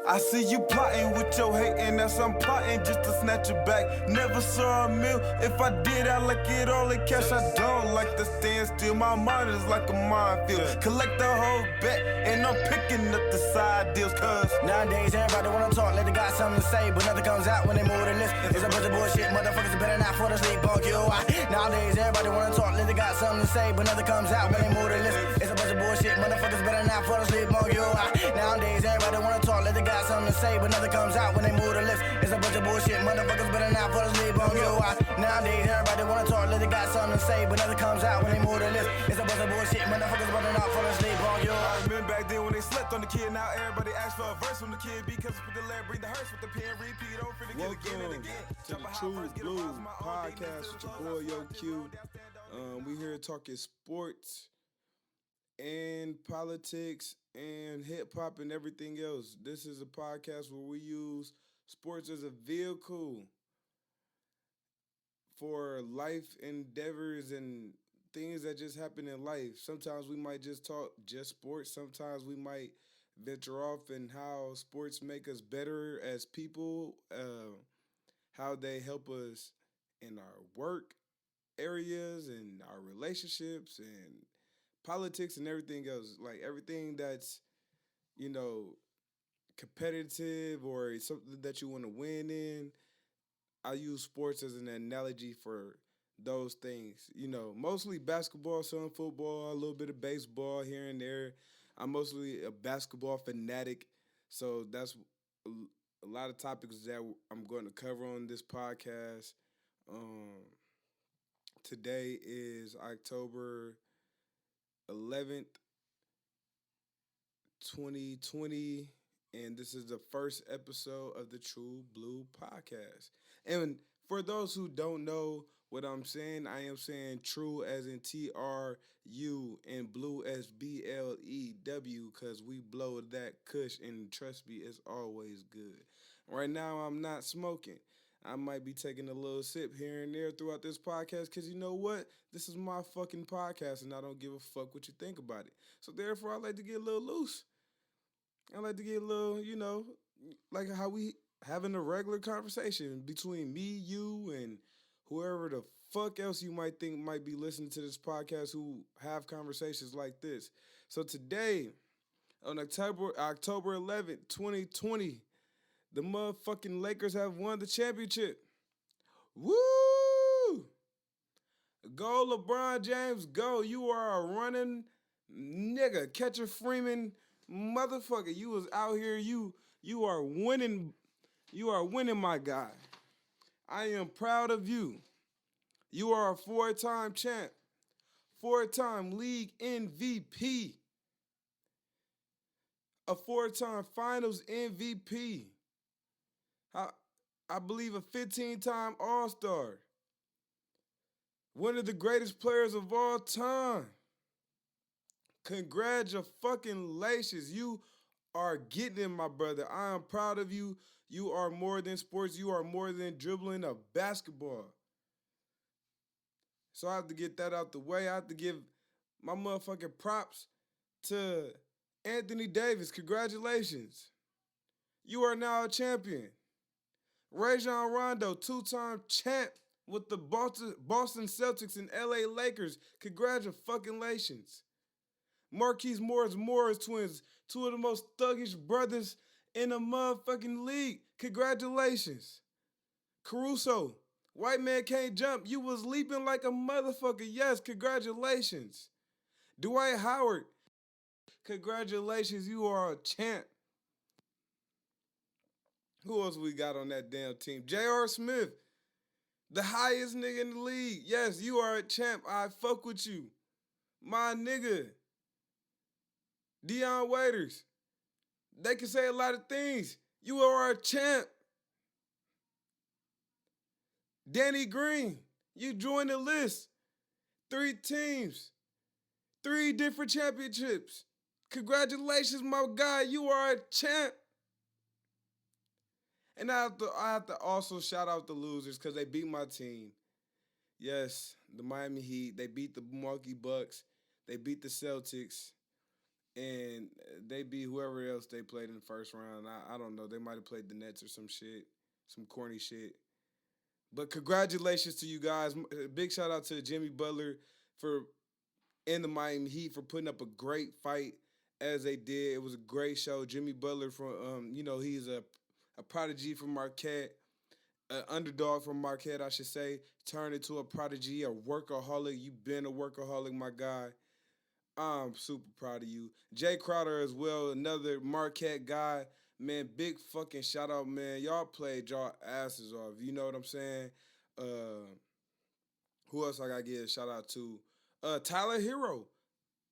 I see you plotting with your hate, and that's I'm plotting just to snatch it back. Never saw a meal. If I did, I like it all in cash. I don't like to stand still. My mind is like a minefield. Collect the whole bet, and I'm picking up the side deals. Cause nowadays everybody wanna talk, like they got something to say, but nothing comes out when they move the list. It's a bunch of bullshit, motherfuckers better not fall asleep on you. Nowadays everybody wanna talk, like they got something to say, but nothing comes out when they move the list. It's a bunch of bullshit, motherfuckers better not fall asleep on you. Nowadays everybody wanna talk, like they got something to say, but nothing comes out when they move the lips. It's a bunch of bullshit, motherfuckers better not fall asleep on you. Nowadays everybody wanna talk, like they got something to say, but nothing comes out when they move the lips. It's a bunch of bullshit, motherfuckers better not fall asleep on you. I remember back then when they slept on the kid. Now everybody asks for a verse from the kid because with the lead, bring the hearse with the pen, repeat over again, again and again. To the True Blue Podcast with your boy Yo Q. We here talking sports and politics and hip hop and everything else. This is a podcast where we use sports as a vehicle for life endeavors and things that just happen in life. Sometimes we might just talk just sports. Sometimes we might venture off in how sports make us better as people, how they help us in our work areas and our relationships and politics and everything else. Like everything that's, competitive or something that you want to win in. I use sports as an analogy for those things. Mostly basketball, some football, a little bit of baseball here and there. I'm mostly a basketball fanatic, so that's a lot of topics that I'm going to cover on this podcast. Today is October 11th, 2020, and this is the first episode of the True Blue Podcast. And for those who don't know what I'm saying, I am saying true as in TRU and blue as BLEW because we blow that kush, and trust me, it's always good. Right now, I'm not smoking. I might be taking a little sip here and there throughout this podcast because you know what? This is my fucking podcast and I don't give a fuck what you think about it. So therefore, I like to get a little loose. I like to get a little, like how we having a regular conversation between me, you, and whoever the fuck else you might think might be listening to this podcast who have conversations like this. So today, on October 11th, 2020, the motherfucking Lakers have won the championship. Woo! Go LeBron James, go. You are a running nigga. Catcher Freeman, motherfucker. You was out here. You are winning. You are winning, my guy. I am proud of you. You are a 4-time champ. 4-time league MVP. A 4-time finals MVP. I believe a 15-time All-Star. One of the greatest players of all time. Congratulations. You are getting it, my brother. I am proud of you. You are more than sports. You are more than dribbling a basketball. So I have to get that out the way. I have to give my motherfucking props to Anthony Davis. Congratulations. You are now a champion. Rajon Rondo, 2-time champ with the Boston Celtics and LA Lakers. Congratulations. Marquise Morris twins, 2 of the most thuggish brothers in the motherfucking league. Congratulations. Caruso, white man can't jump. You was leaping like a motherfucker. Yes, congratulations. Dwight Howard, congratulations. You are a champ. Who else we got on that damn team? J.R. Smith, the highest nigga in the league. Yes, you are a champ. I fuck with you. My nigga. Dion Waiters. They can say a lot of things. You are a champ. Danny Green, you joined the list. 3 teams. 3 different championships. Congratulations, my guy. You are a champ. And I have to also shout out the losers because they beat my team. Yes, the Miami Heat. They beat the Milwaukee Bucks. They beat the Celtics. and they beat whoever else they played in the first round. I don't know. They might have played the Nets or some shit, some corny shit. But congratulations to you guys. Big shout out to Jimmy Butler for and the Miami Heat for putting up a great fight as they did. It was a great show. Jimmy Butler from he's a prodigy from Marquette, an underdog from Marquette, I should say, turned into a prodigy, a workaholic. You've been a workaholic, my guy. I'm super proud of you. Jay Crowder as well, another Marquette guy. Man, big fucking shout out, man. Y'all played y'all asses off. You know what I'm saying? Uh, who else I gotta give a shout out to? Tyler Hero,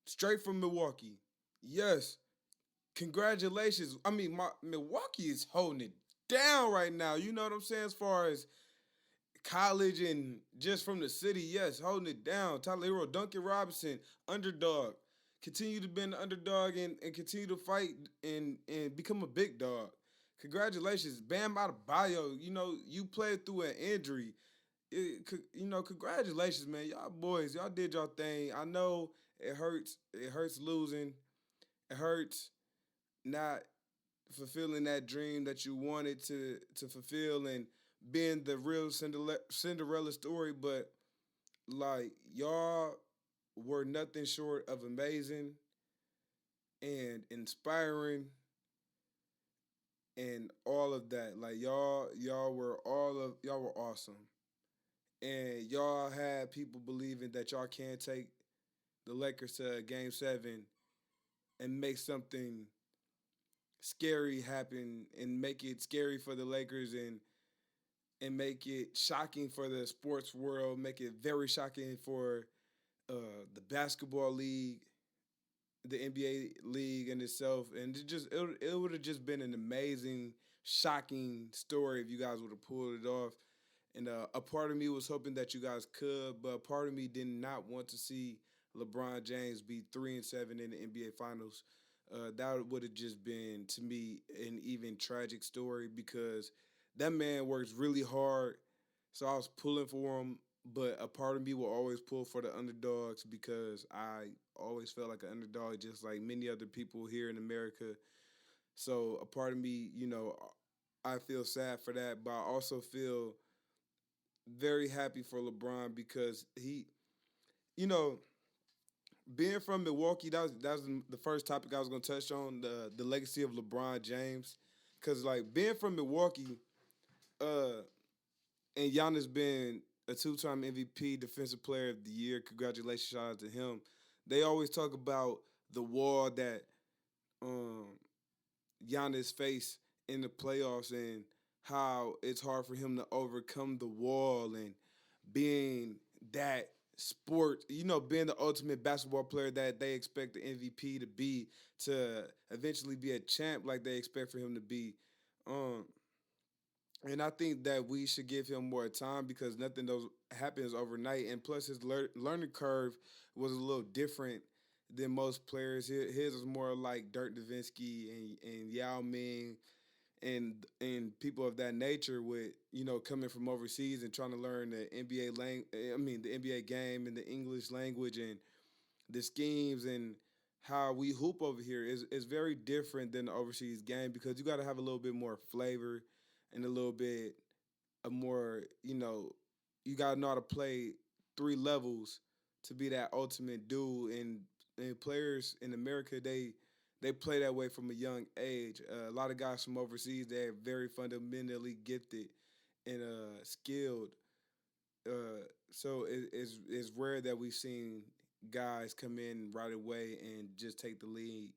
straight from Milwaukee. Yes, congratulations. I mean, Milwaukee is holding it down right now. You know what I'm saying? As far as college and just from the city, yes, holding it down. Tyler Hero, Duncan Robinson, underdog. Continue to be an underdog and continue to fight and become a big dog. Congratulations. Bam Adebayo, you played through an injury. Congratulations, man. Y'all boys, y'all did y'all thing. I know it hurts. It hurts losing. It hurts not fulfilling that dream that you wanted to fulfill and being the real Cinderella story, but like y'all were nothing short of amazing and inspiring and all of that. Like y'all were awesome. And y'all had people believing that y'all can't take the Lakers to game 7 and make something scary happen and make it scary for the Lakers and make it shocking for the sports world, make it very shocking for the basketball league, the NBA league in itself, and it would have just been an amazing, shocking story if you guys would have pulled it off. And a part of me was hoping that you guys could, but a part of me did not want to see LeBron James be 3-7 in the NBA Finals. That would have just been, to me, an even tragic story because that man works really hard. So I was pulling for him, but a part of me will always pull for the underdogs because I always felt like an underdog, just like many other people here in America. So a part of me, I feel sad for that, but I also feel very happy for LeBron because he, you know, being from Milwaukee, that was the first topic I was gonna touch on, the legacy of LeBron James. Cause like being from Milwaukee, and Giannis being a 2-time MVP, Defensive Player of the Year, congratulations, shout out to him. They always talk about the wall that um, Giannis faced in the playoffs and how it's hard for him to overcome the wall and being that sport, being the ultimate basketball player that they expect the MVP to be, to eventually be a champ like they expect for him to be. Um, and I think that we should give him more time because nothing those happens overnight. And plus, his learning curve was a little different than most players. His was more like Dirk Nowitzki and Yao Ming and people of that nature with coming from overseas and trying to learn the the NBA game and the English language and the schemes and how we hoop over here is very different than the overseas game because you got to have a little bit more flavor and a little bit of more, you got to know how to play 3 levels to be that ultimate dude. And players in America, they play that way from a young age. A lot of guys from overseas, they're very fundamentally gifted and skilled. So it's rare that we've seen guys come in right away and just take the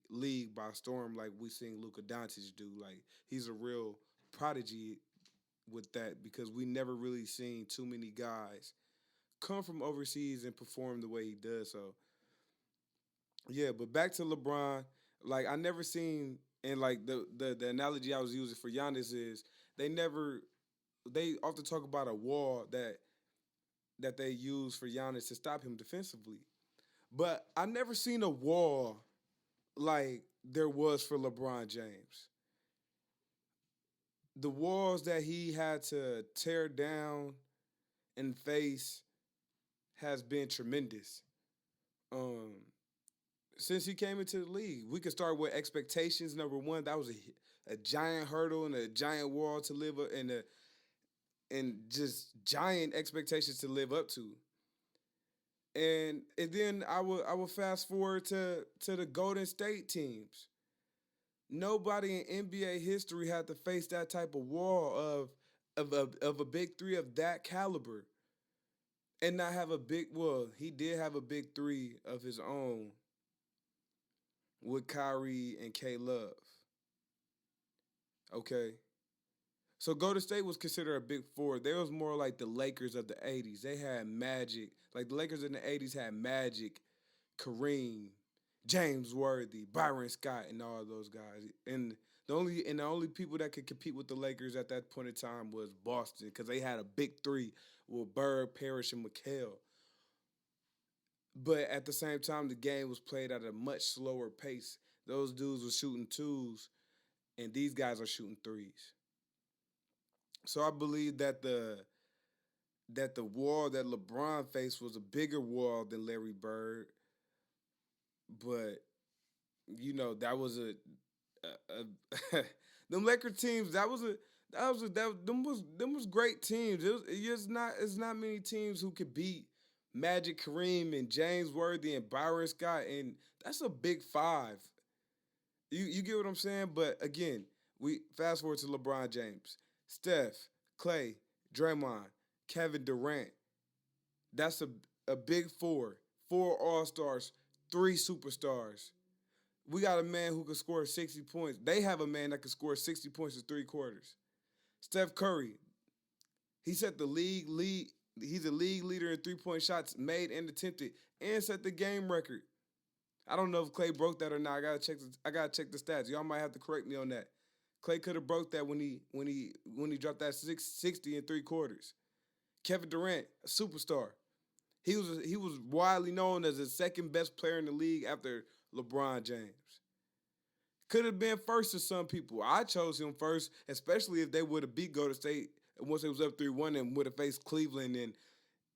league by storm like we seen Luka Doncic do. Like he's a real prodigy with that because we never really seen too many guys come from overseas and perform the way he does. So yeah, but back to LeBron. Like I never seen, and like the analogy I was using for Giannis is they often talk about a wall that they use for Giannis to stop him defensively. But I never seen a wall like there was for LeBron James. The walls that he had to tear down and face has been tremendous. Um, since he came into the league. We could start with expectations. Number one, that was a giant hurdle and a giant wall to live up and just giant expectations to live up to. And then I will fast forward to the Golden State teams. Nobody in NBA history had to face that type of wall of a big three of that caliber and not have a big. Well, he did have a big three of his own with Kyrie and K Love. Okay. So Golden State was considered a big four. They was more like the Lakers of the 80s. They had Magic. Like the Lakers in the 80s had Magic, Kareem, James Worthy, Byron Scott, and all of those guys. And the only people that could compete with the Lakers at that point in time was Boston because they had a big three with Bird, Parrish, and McHale. But at the same time, the game was played at a much slower pace. Those dudes were shooting twos, and these guys are shooting threes. So I believe that the wall that LeBron faced was a bigger wall than Larry Bird, but that was a them Lakers teams. Them was great teams. It's not many teams who could beat Magic, Kareem, and James Worthy and Byron Scott, and that's a big five. You get what I'm saying? But again, we fast forward to LeBron James, Steph, Clay, Draymond, Kevin Durant. That's a big four All Stars, three superstars. We got a man who can score 60 points. They have a man that can score 60 points in 3 quarters. Steph Curry, he set the league lead. He's a league leader in 3-point shots made and attempted, and set the game record. I don't know if Clay broke that or not. I gotta check the stats. Y'all might have to correct me on that. Clay could have broke that when he dropped that 60 in 3 quarters. Kevin Durant, a superstar. He was widely known as the second best player in the league after LeBron James. Could have been first to some people. I chose him first, especially if they would have beat Golden State once it was up 3-1 and would have faced Cleveland,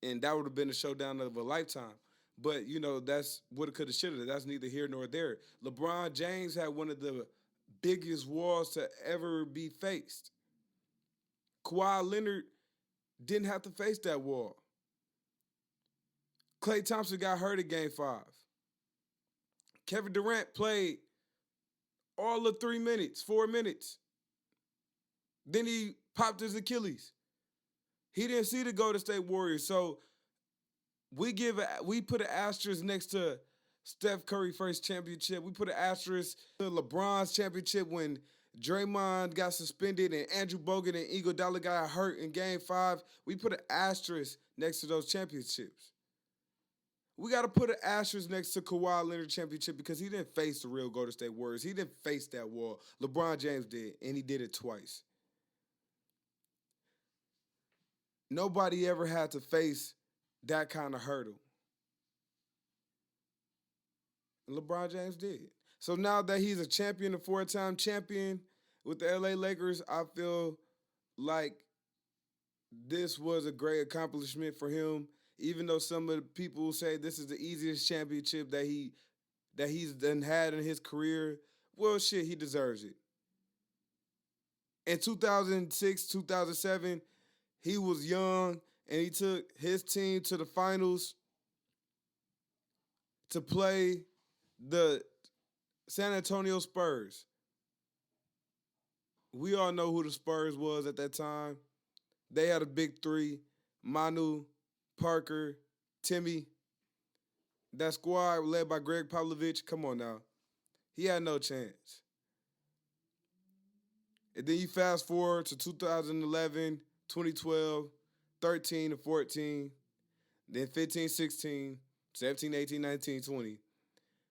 and that would have been a showdown of a lifetime. But, that's woulda, coulda, shoulda. That's neither here nor there. LeBron James had one of the biggest walls to ever be faced. Kawhi Leonard didn't have to face that wall. Klay Thompson got hurt in Game 5. Kevin Durant played all of 3 minutes, 4 minutes. Then he popped his Achilles. He didn't see the Golden State Warriors. So we put an asterisk next to Steph Curry first championship. We put an asterisk to LeBron's championship when Draymond got suspended and Andrew Bogut and Iguodala got hurt in Game 5. We put an asterisk next to those championships. We got to put an asterisk next to Kawhi Leonard championship because he didn't face the real Golden State Warriors. He didn't face that wall. LeBron James did, and he did it twice. Nobody ever had to face that kind of hurdle. And LeBron James did. So now that he's a champion, a 4-time champion with the LA Lakers, I feel like this was a great accomplishment for him. Even though some of the people say this is the easiest championship that he's done had in his career, well, shit, he deserves it. In 2006, 2007, he was young, and he took his team to the finals to play the San Antonio Spurs. We all know who the Spurs was at that time. They had a big three, Manu, Parker, Timmy. That squad led by Greg Popovich, come on now. He had no chance. And then you fast forward to 2011, 2012, 13 and 14, then 15, 16, 17, 18, 19, 20.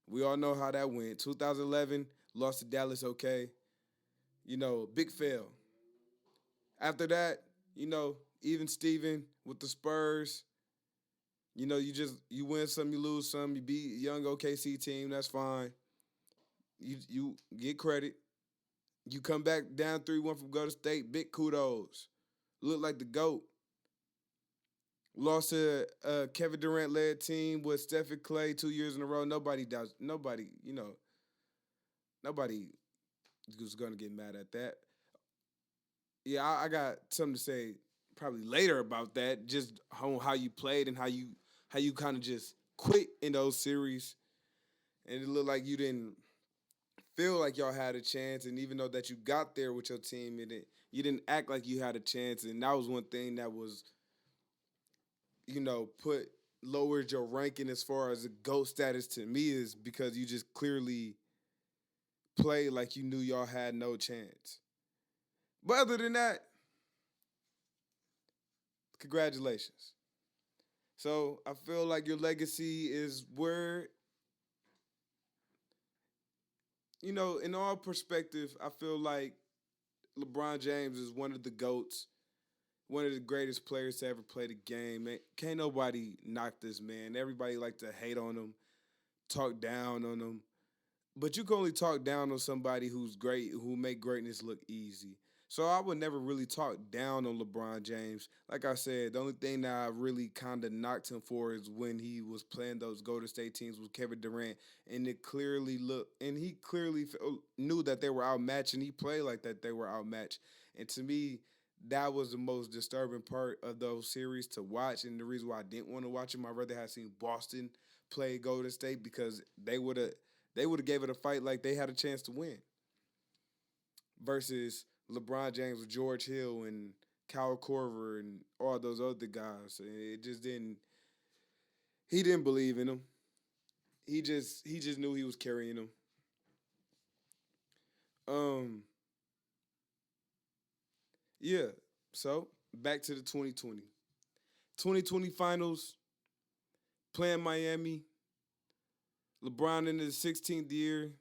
We all know how that went. 2011, lost to Dallas, okay. Big fail. After that, even Steven with the Spurs, you win some, you lose some. You beat a young OKC team, that's fine. You get credit. You come back down 3-1 from Golden State, big kudos. Look like the GOAT. Lost to a Kevin Durant led team with Steph and Clay 2 years in a row. Nobody does. Nobody, nobody was gonna get mad at that. Yeah, I got something to say probably later about that. Just how you played and how you kind of just quit in those series, and it looked like you didn't feel like y'all had a chance. And even though that you got there with your team, you didn't act like you had a chance. And that was one thing that was put lowered your ranking as far as a GOAT status to me is because you just clearly played like you knew y'all had no chance. But other than that, congratulations. So I feel like your legacy is where, in all perspective, I feel like LeBron James is one of the GOATs, one of the greatest players to ever play the game. Man, can't nobody knock this man. Everybody like to hate on him, talk down on him. But you can only talk down on somebody who's great, who make greatness look easy. So I would never really talk down on LeBron James. Like I said, the only thing that I really kind of knocked him for is when he was playing those Golden State teams with Kevin Durant, and he clearly knew that they were outmatched, and he played like that they were outmatched. And to me, that was the most disturbing part of those series to watch, and the reason why I didn't want to watch them. I'd rather have seen Boston play Golden State because they would have gave it a fight like they had a chance to win. Versus LeBron James with George Hill and Kyle Korver and all those other guys. It just didn't. He didn't believe in him. He just knew he was carrying him. Um. Yeah. So back to the 2020 finals. Playing Miami. LeBron in his 16th year,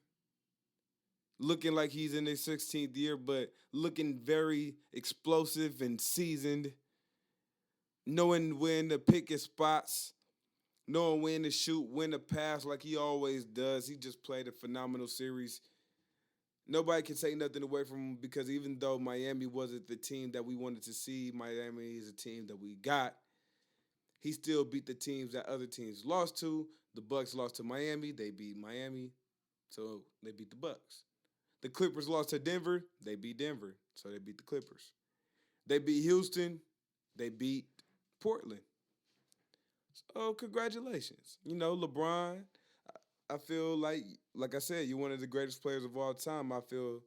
looking like he's in his 16th year, but looking very explosive and seasoned, knowing when to pick his spots, knowing when to shoot, when to pass like he always does. He just played a phenomenal series. Nobody can take nothing away from him because even though Miami wasn't the team that we wanted to see, Miami is a team that we got. He still beat the teams that other teams lost to. The Bucks lost to Miami. They beat Miami, so they beat the Bucks. The Clippers lost to Denver. They beat Denver, so they beat the Clippers. They beat Houston. They beat Portland. So congratulations. LeBron, I feel like I said, you're one of the greatest players of all time. I feel,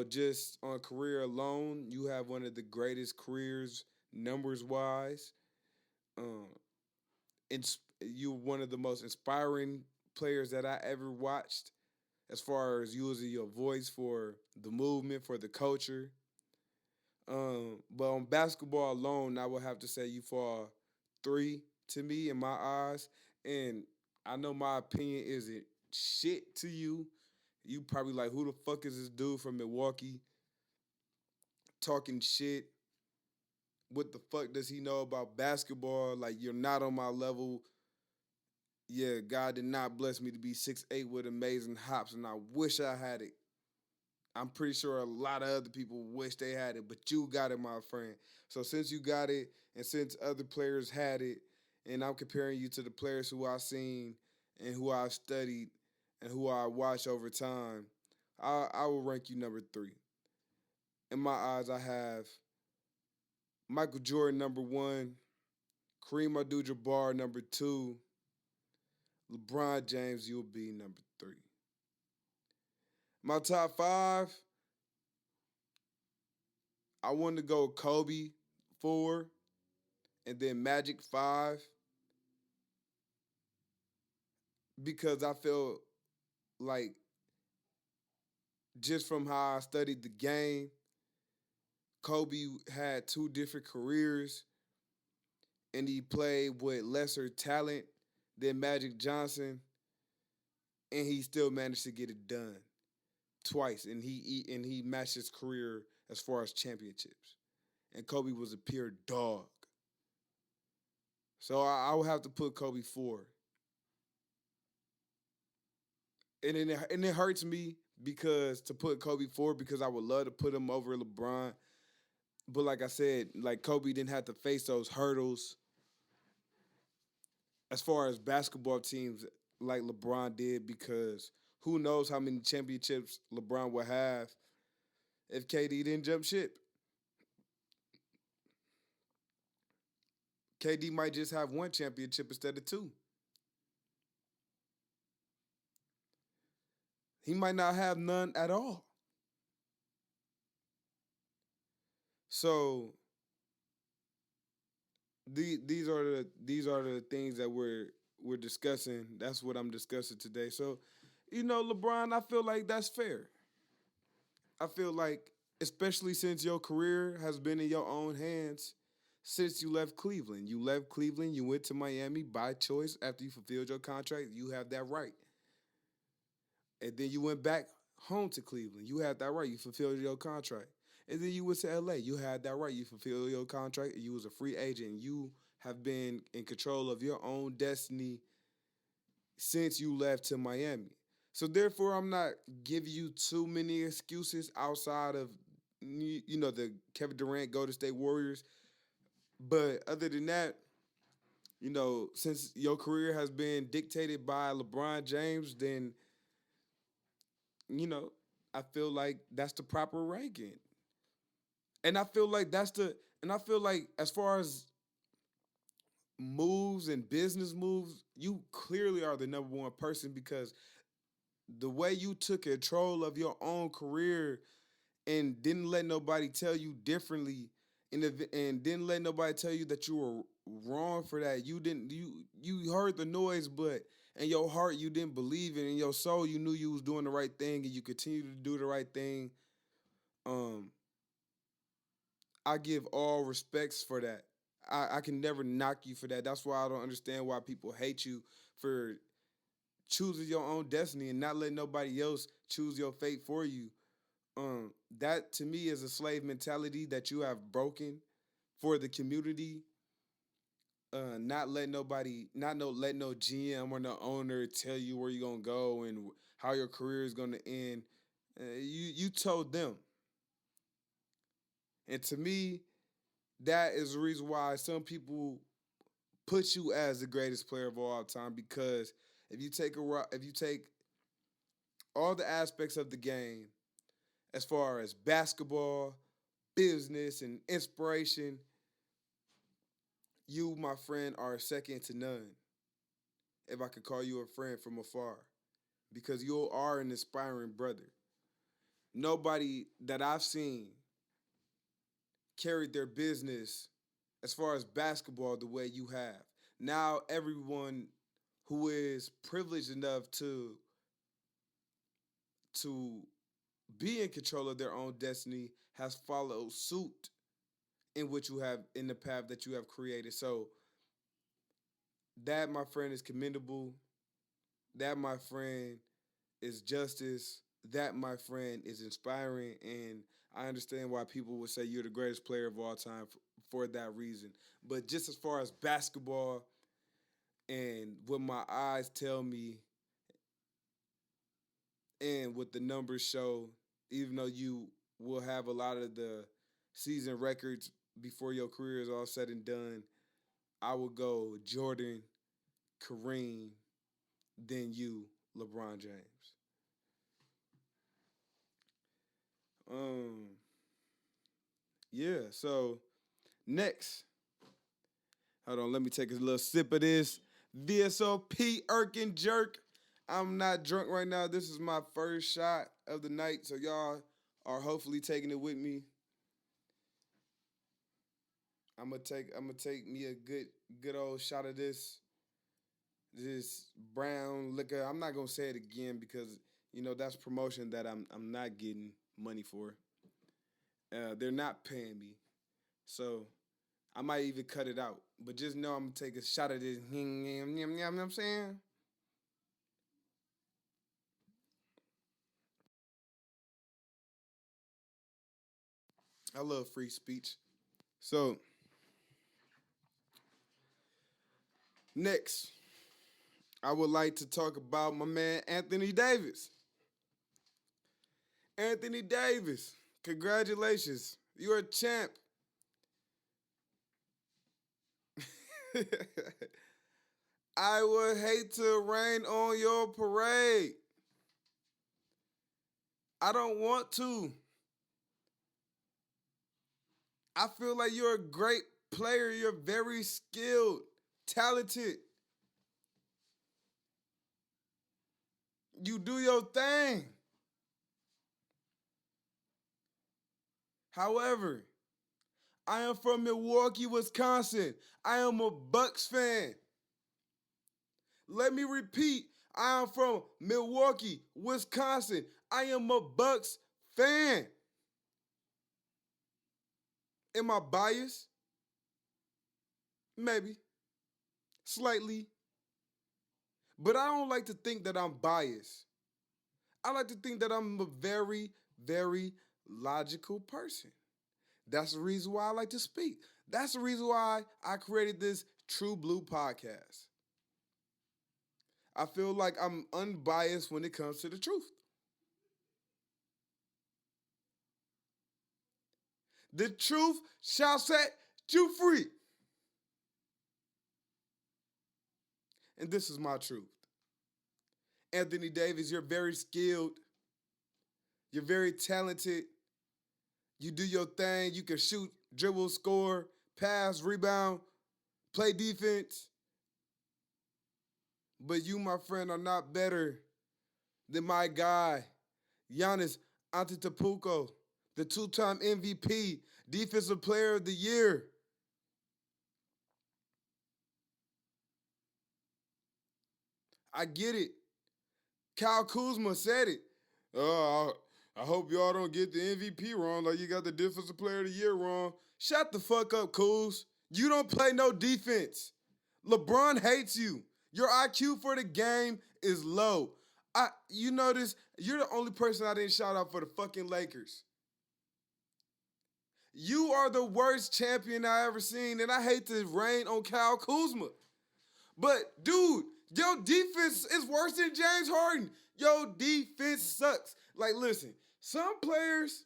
just on career alone, you have one of the greatest careers numbers-wise. Um, you're one of the most inspiring players that I ever watched as far as using your voice for the movement, for the culture. But on basketball alone, I would have to say you fall three to me in my eyes. And I know my opinion isn't shit to you. You probably like, who the fuck is this dude from Milwaukee talking shit? What the fuck does he know about basketball? Like, you're not on my level. Yeah, God did not bless me to be 6'8" with amazing hops, and I wish I had it. I'm pretty sure a lot of other people wish they had it, but you got it, my friend. So since you got it, and since other players had it, and I'm comparing you to the players who I've seen and who I've studied and who I watched over time, I will rank you number three. In my eyes, I have Michael Jordan number one, Kareem Abdul-Jabbar number two, LeBron James, you'll be number three. My top five, I wanted to go Kobe 4, and then Magic 5, because I feel like just from how I studied the game, Kobe had two different careers, and he played with lesser talent than Magic Johnson, and he still managed to get it done twice, and he matched his career as far as championships. And Kobe was a pure dog. So I would have to put Kobe 4. And it hurts me because to put Kobe 4 because I would love to put him over LeBron. But like I said, like Kobe didn't have to face those hurdles as far as basketball teams like LeBron did, because who knows how many championships LeBron would have if KD didn't jump ship. KD might just have one championship instead of two. He might not have none at all. So these are the things that we're discussing. That's what I'm discussing today. So, LeBron, I feel like that's fair. I feel like, especially since your career has been in your own hands since you left Cleveland. You left Cleveland, you went to Miami by choice after you fulfilled your contract. You have that right. And then you went back home to Cleveland. You had that right. You fulfilled your contract. And then you went to LA. You had that right. You fulfilled your contract. You was a free agent. You have been in control of your own destiny since you left to Miami. So therefore, I'm not giving you too many excuses outside of the Kevin Durant Golden State Warriors. But other than that, since your career has been dictated by LeBron James, then I feel like that's the proper ranking. And I feel like as far as moves and business moves, you clearly are the number one person, because the way you took control of your own career and didn't let nobody tell you differently, and didn't let nobody tell you that you were wrong for that. You heard the noise, but in your heart you didn't believe it. In your soul you knew you was doing the right thing, and you continue to do the right thing. Um, I give all respects for that. I can never knock you for that. That's why I don't understand why people hate you for choosing your own destiny and not letting nobody else choose your fate for you. That to me is a slave mentality that you have broken for the community. Not let nobody, not no let no GM or no owner tell you where you're gonna go and how your career is gonna end. You told them, and to me, that is the reason why some people put you as the greatest player of all time. Because if you take all the aspects of the game, as far as basketball, business, and inspiration, you, my friend, are second to none. If I could call you a friend from afar, because you are an inspiring brother. Nobody that I've seen carried their business as far as basketball the way you have. Now everyone who is privileged enough to be in control of their own destiny has followed suit in what you have, in the path that you have created. So that, my friend, is commendable. That, my friend, is justice. That, my friend, is inspiring. And I understand why people would say you're the greatest player of all time for that reason. But just as far as basketball and what my eyes tell me and what the numbers show, even though you will have a lot of the season records before your career is all said and done, I would go Jordan, Kareem, then you, LeBron James. Um, yeah, so next, hold on, let me take a little sip of this VSOP Irk and Jerk. I'm not drunk right now. This is my first shot of the night, so y'all are hopefully taking it with me. I'm gonna take me a good old shot of this brown liquor. I'm not gonna say it again because that's promotion that I'm not getting money for. They're not paying me, so I might even cut it out. But just know I'm gonna take a shot of this. You know what I'm saying? I love free speech. So next, I would like to talk about my man Anthony Davis. Anthony Davis, congratulations. You're a champ. I would hate to rain on your parade. I don't want to. I feel like you're a great player. You're very skilled, talented. You do your thing. However, I am from Milwaukee, Wisconsin. I am a Bucks fan. Let me repeat. I am from Milwaukee, Wisconsin. I am a Bucks fan. Am I biased? Maybe. Slightly. But I don't like to think that I'm biased. I like to think that I'm a very, very logical person. That's the reason why I like to speak. That's the reason why I created this True Blue podcast. I feel like I'm unbiased when it comes to the truth. The truth shall set you free. And this is my truth. Anthony Davis, you're very skilled. You're very talented. You do your thing. You can shoot, dribble, score, pass, rebound, play defense. But you, my friend, are not better than my guy, Giannis Antetokounmpo, the two-time MVP, Defensive Player of the Year. I get it. Kyle Kuzma said it. I hope y'all don't get the MVP wrong, like you got the Defensive Player of the Year wrong. Shut the fuck up, Kuz. You don't play no defense. LeBron hates you. Your IQ for the game is low. You notice you're the only person I didn't shout out for the fucking Lakers. You are the worst champion I ever seen, and I hate to rain on Kyle Kuzma. But, dude, your defense is worse than James Harden. Your defense sucks. Like, listen, some players,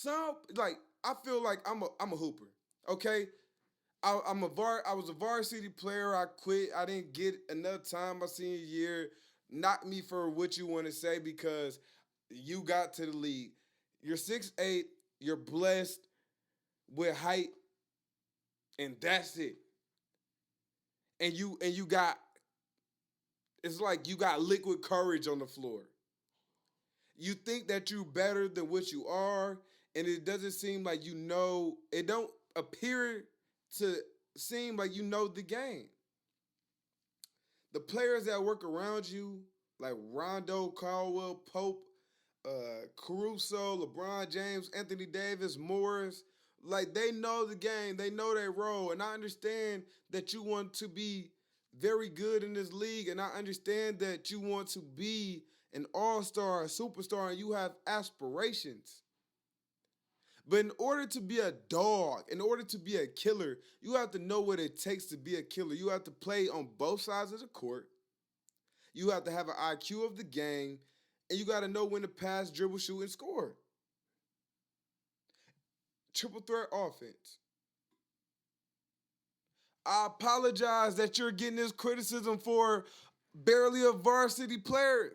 I feel like I'm a hooper, okay? I was a varsity player. I quit. I didn't get enough time my senior year. Knock me for what you want to say because you got to the league. You're 6'8", you're blessed with height, and that's it. And you got, it's like you got liquid courage on the floor. You think that you're better than what you are, and it doesn't seem like you know, it don't appear to seem like you know the game. The players that work around you, like Rondo, Caldwell, Pope, Caruso, LeBron James, Anthony Davis, Morris, like they know the game, they know their role, and I understand that you want to be very good in this league, and I understand that you want to be an all-star, a superstar, and you have aspirations. But in order to be a dog, in order to be a killer, you have to know what it takes to be a killer. You have to play on both sides of the court. You have to have an IQ of the game, and you got to know when to pass, dribble, shoot, and score. Triple threat offense. I apologize that you're getting this criticism for barely a varsity player.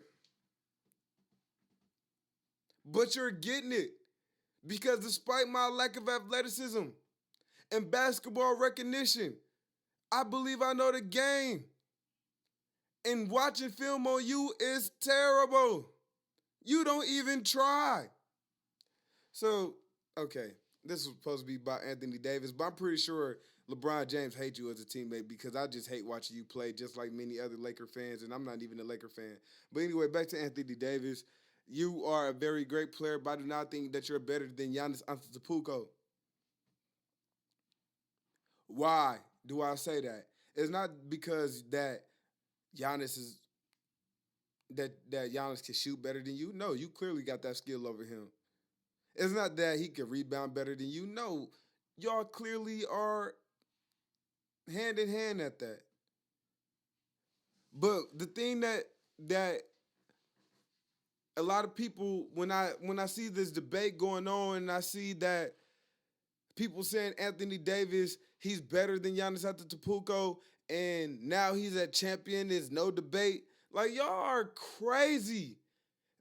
But you're getting it. Because despite my lack of athleticism and basketball recognition, I believe I know the game. And watching film on you is terrible. You don't even try. So, okay, this was supposed to be about Anthony Davis, but I'm pretty sure LeBron James hates you as a teammate because I just hate watching you play just like many other Laker fans, and I'm not even a Laker fan. But anyway, back to Anthony Davis. You are a very great player, but I do not think that you're better than Giannis Antetokounmpo. Why do I say that? It's not because that Giannis can shoot better than you. No, you clearly got that skill over him. It's not that he can rebound better than you. No, y'all clearly are hand in hand at that. But the thing that a lot of people, when I see this debate going on and I see that people saying Anthony Davis, he's better than Giannis Antetokounmpo, and now he's a champion. There's no debate. Like, y'all are crazy.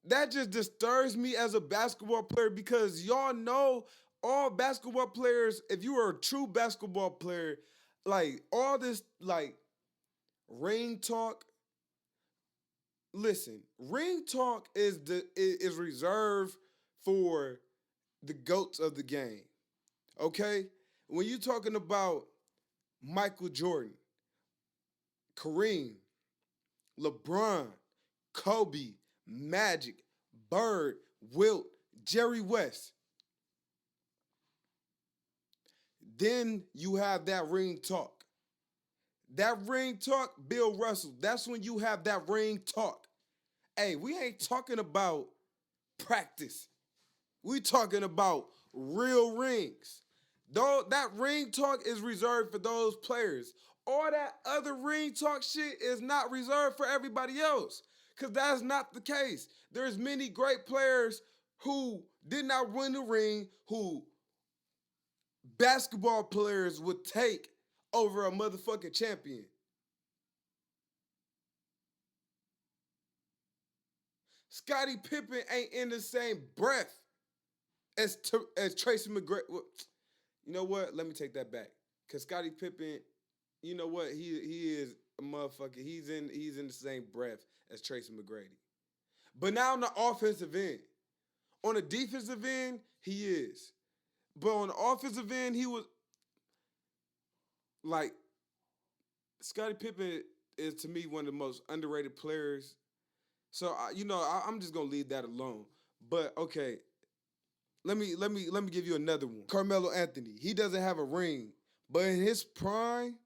That just disturbs me as a basketball player because y'all know all basketball players, if you are a true basketball player, like all this like ring talk. Listen, ring talk is reserved for the GOATs of the game. Okay? When you're talking about Michael Jordan, Kareem, LeBron, Kobe, Magic, Bird, Wilt, Jerry West, then you have that ring talk. That ring talk, Bill Russell, that's when you have that ring talk. Hey, we ain't talking about practice. We talking about real rings. Though that ring talk is reserved for those players. All that other ring talk shit is not reserved for everybody else. Because that's not the case. There's many great players who did not win the ring, who basketball players would take over a motherfucking champion. Scottie Pippen ain't in the same breath as Tracy McGrady. Well, you know what? Let me take that back. Cause Scottie Pippen, you know what? He is a motherfucker. He's in the same breath as Tracy McGrady. But now on the offensive end, on the defensive end, he is. But on the offensive end, he was like Scottie Pippen is to me one of the most underrated players. So I'm just gonna leave that alone. But okay, let me give you another one. Carmelo Anthony. He doesn't have a ring, but in his prime,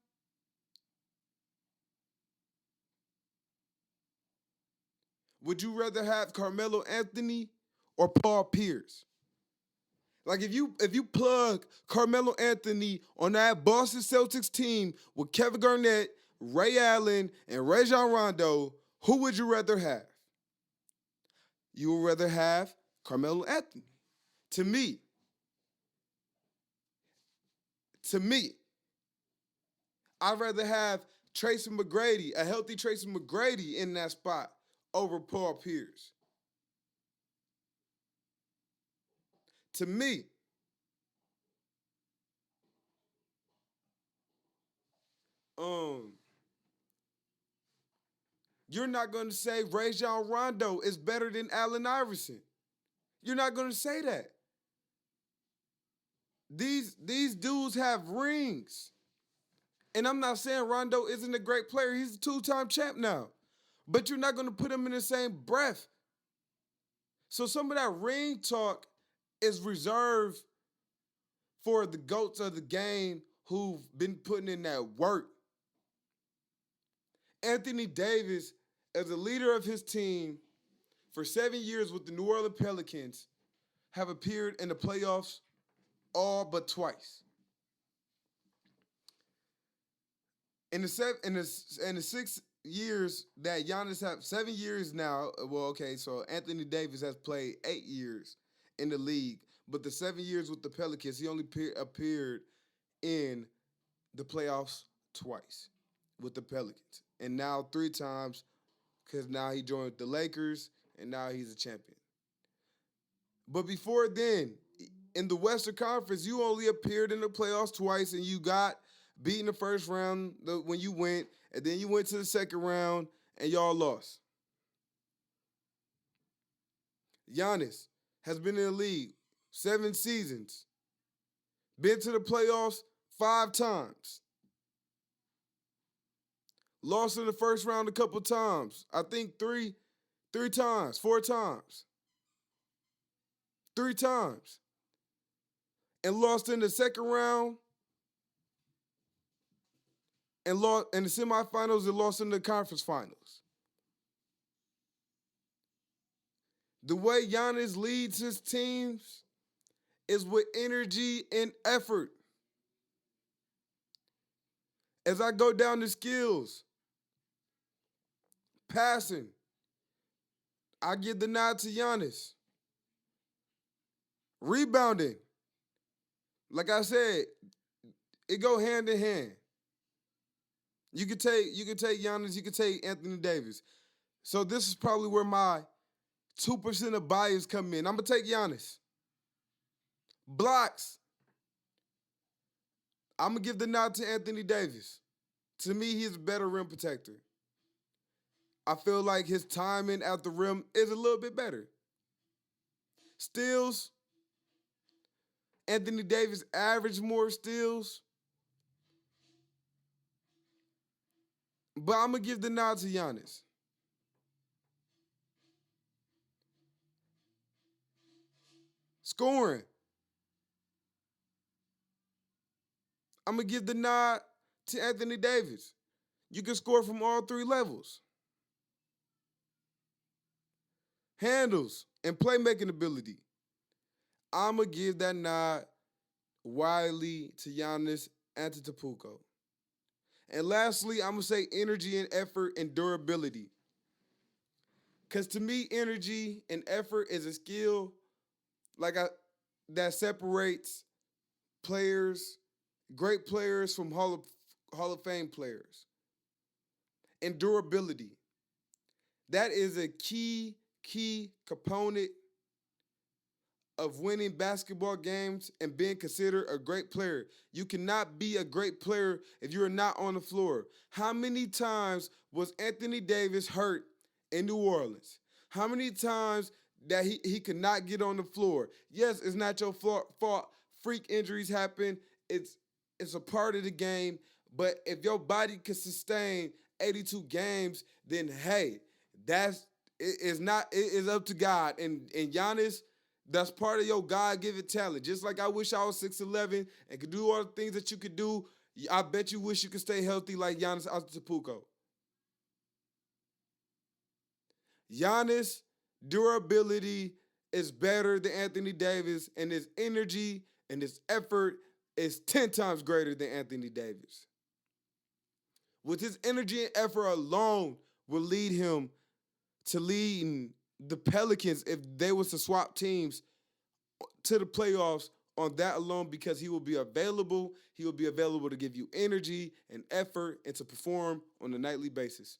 would you rather have Carmelo Anthony or Paul Pierce? Like if you plug Carmelo Anthony on that Boston Celtics team with Kevin Garnett, Ray Allen, and Rajon Rondo, who would you rather have? You would rather have Carmelo Anthony. To me, I'd rather have Tracy McGrady, a healthy Tracy McGrady in that spot over Paul Pierce. To me, you're not going to say Rajon Rondo is better than Allen Iverson. You're not going to say that. These dudes have rings. And I'm not saying Rondo isn't a great player. He's a two-time champ now. But you're not going to put him in the same breath. So some of that ring talk is reserved for the GOATs of the game who've been putting in that work. Anthony Davis, as a leader of his team for 7 years with the New Orleans Pelicans, have appeared in the playoffs all but twice. In the 6 years that Giannis have 7 years now. Well, okay, so Anthony Davis has played 8 years in the league, but the 7 years with the Pelicans, he only appeared in the playoffs twice with the Pelicans, and now 3 times because now he joined the Lakers and now he's a champion. But before then, in the Western Conference, you only appeared in the playoffs twice, and you got beat in the first round when you went, and then you went to the second round, and y'all lost. Giannis has been in the league 7 seasons, been to the playoffs 5 times, lost in the first round a couple times. I think three times, 4 times, 3 times, and lost in the second round. And lost in the semifinals and lost in the conference finals. The way Giannis leads his teams is with energy and effort. As I go down the skills, passing, I give the nod to Giannis. Rebounding, like I said, it go hand in hand. You could take Giannis, you could take Anthony Davis. So this is probably where my 2% of bias come in. I'm gonna take Giannis. Blocks. I'm gonna give the nod to Anthony Davis. To me, he's a better rim protector. I feel like his timing at the rim is a little bit better. Steals. Anthony Davis averaged more steals. But I'm gonna give the nod to Giannis. Scoring. I'm going to give the nod to Anthony Davis. You can score from all three levels. Handles and playmaking ability. I'm going to give that nod widely to Giannis Antetokounmpo. And lastly, I'm going to say energy and effort and durability. Because to me, energy and effort is a skill that separates players, great players from Hall of Fame players. And durability. That is a key component of winning basketball games and being considered a great player. You cannot be a great player if you're not on the floor. How many times was Anthony Davis hurt in New Orleans? How many times that he could not get on the floor? Yes, it's not your fault. Freak injuries happen. It's a part of the game. But if your body can sustain 82 games, then hey, it is up to God. And Giannis, that's part of your God-given talent. Just like I wish I was 6'11" and could do all the things that you could do, I bet you wish you could stay healthy like Giannis Antetokounmpo. Giannis' durability is better than Anthony Davis, and his energy and his effort is 10 times greater than Anthony Davis. With his energy and effort alone will lead him to leading the Pelicans if they was to swap teams to the playoffs on that alone, because he will be available. He will be available to give you energy and effort and to perform on a nightly basis.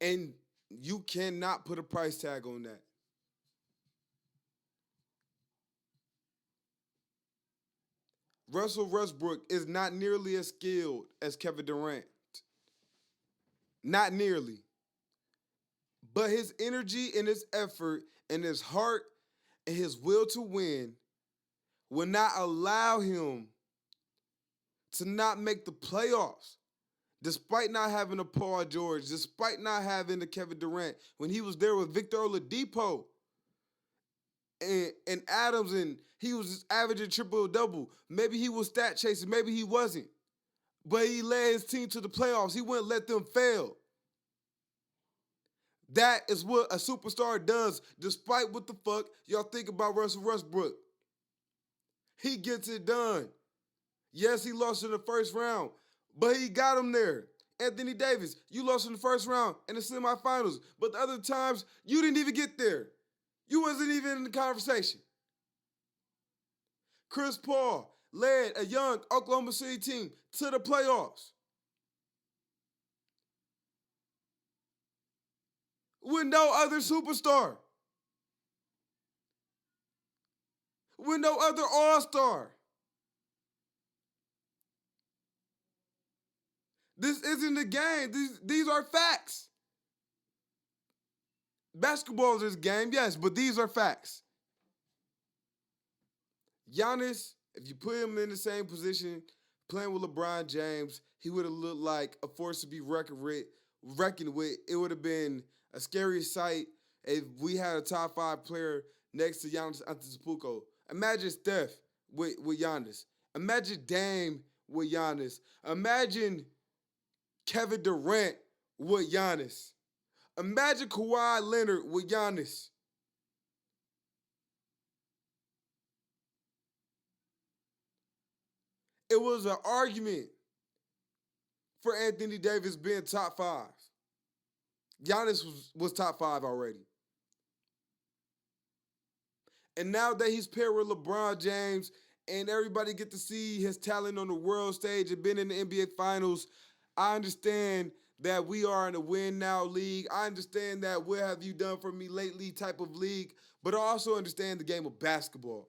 And you cannot put a price tag on that. Russell Westbrook is not nearly as skilled as Kevin Durant. Not nearly. But his energy and his effort and his heart and his will to win will not allow him to not make the playoffs. Despite not having a Paul George, despite not having a Kevin Durant, when he was there with Victor Oladipo and Adams, and he was just averaging triple-double. Maybe he was stat chasing, maybe he wasn't. But he led his team to the playoffs. He wouldn't let them fail. That is what a superstar does, despite what the fuck y'all think about Russell Westbrook. He gets it done. Yes, he lost in the first round, but he got him there. Anthony Davis, you lost in the first round in the semifinals, but the other times, you didn't even get there. You wasn't even in the conversation. Chris Paul led a young Oklahoma City team to the playoffs with no other superstar, with no other all-star. This isn't a game. These are facts. Basketball is a game, yes, but these are facts. Giannis, if you put him in the same position, playing with LeBron James, he would have looked like a force to be reckoned with. It would have been a scary sight if we had a top 5 player next to Giannis Antetokounmpo. Imagine Steph with Giannis. Imagine Dame with Giannis. Imagine Kevin Durant with Giannis. Imagine Kawhi Leonard with Giannis. It was an argument for Anthony Davis being top 5. Giannis was top 5 already. And now that he's paired with LeBron James and everybody get to see his talent on the world stage and been in the NBA Finals. I understand that we are in a win now league. I understand that what have you done for me lately type of league, but I also understand the game of basketball.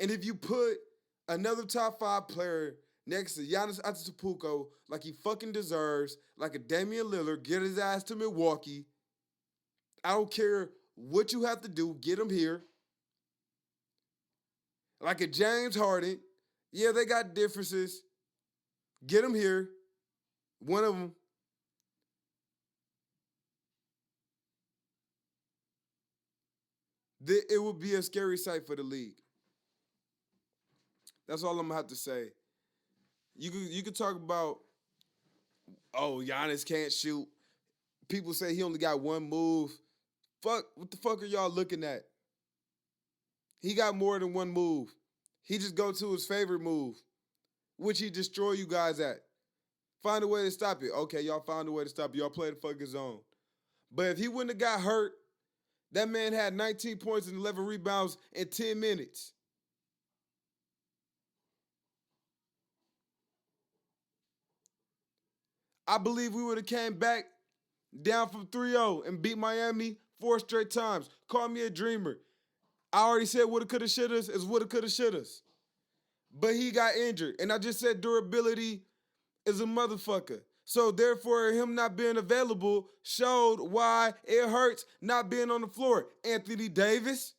And if you put another top 5 player next to Giannis Antetokounmpo like he fucking deserves, like a Damian Lillard, get his ass to Milwaukee. I don't care what you have to do, get him here. Like a James Harden, yeah, they got differences. Get him here. One of them. It would be a scary sight for the league. That's all I'm gonna have to say. You could talk about, oh, Giannis can't shoot. People say he only got one move. Fuck, what the fuck are y'all looking at? He got more than one move. He just go to his favorite move, which he destroy you guys at. Find a way to stop it. Okay, y'all found a way to stop it. Y'all play the fucking zone. But if he wouldn't have got hurt, that man had 19 points and 11 rebounds in 10 minutes. I believe we would have came back down from 3-0 and beat Miami 4 straight times. Call me a dreamer. I already said woulda, coulda, shouldas is woulda, coulda, shouldas. But he got injured. And I just said durability is a motherfucker. So therefore, him not being available showed why it hurts not being on the floor. Anthony Davis.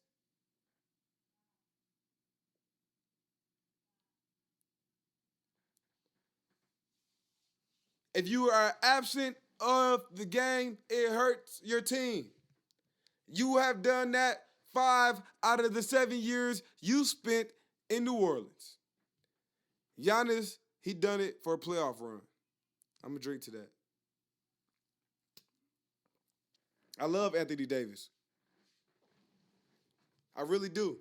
If you are absent of the game, it hurts your team. You have done that 5 out of the 7 years you spent in New Orleans. Giannis, he done it for a playoff run. I'm going to drink to that. I love Anthony Davis. I really do.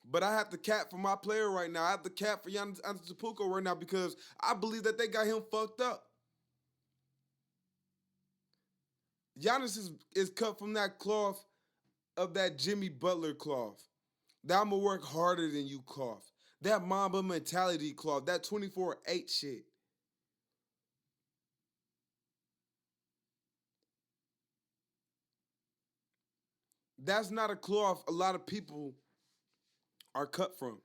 But I have to cap for my player right now. I have to cap for Giannis Antetokounmpo right now because I believe that they got him fucked up. Giannis is cut from that cloth of that Jimmy Butler cloth. That I'm going to work harder than you cloth. That Mamba mentality cloth. That 24/8 shit. That's not a cloth a lot of people are cut from.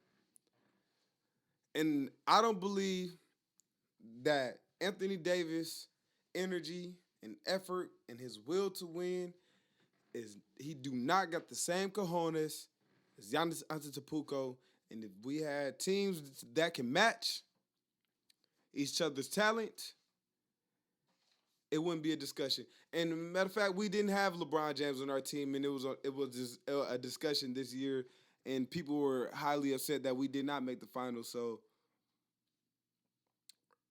And I don't believe that Anthony Davis' energy and effort and his will to win he do not got the same cojones as Giannis Antetokounmpo. And if we had teams that can match each other's talent, it wouldn't be a discussion. And matter of fact, we didn't have LeBron James on our team, and it was just a discussion this year, and people were highly upset that we did not make the finals. So,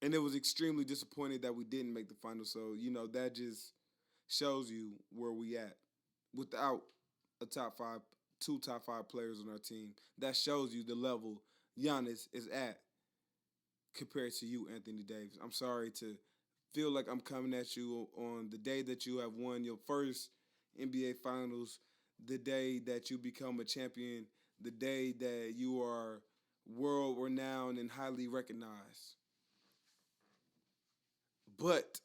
and it was extremely disappointing that we didn't make the finals. So, that just shows you where we at without two top 5 players on our team. That shows you the level Giannis is at compared to you, Anthony Davis. I'm sorry to feel like I'm coming at you on the day that you have won your first NBA Finals, the day that you become a champion, the day that you are world renowned and highly recognized. But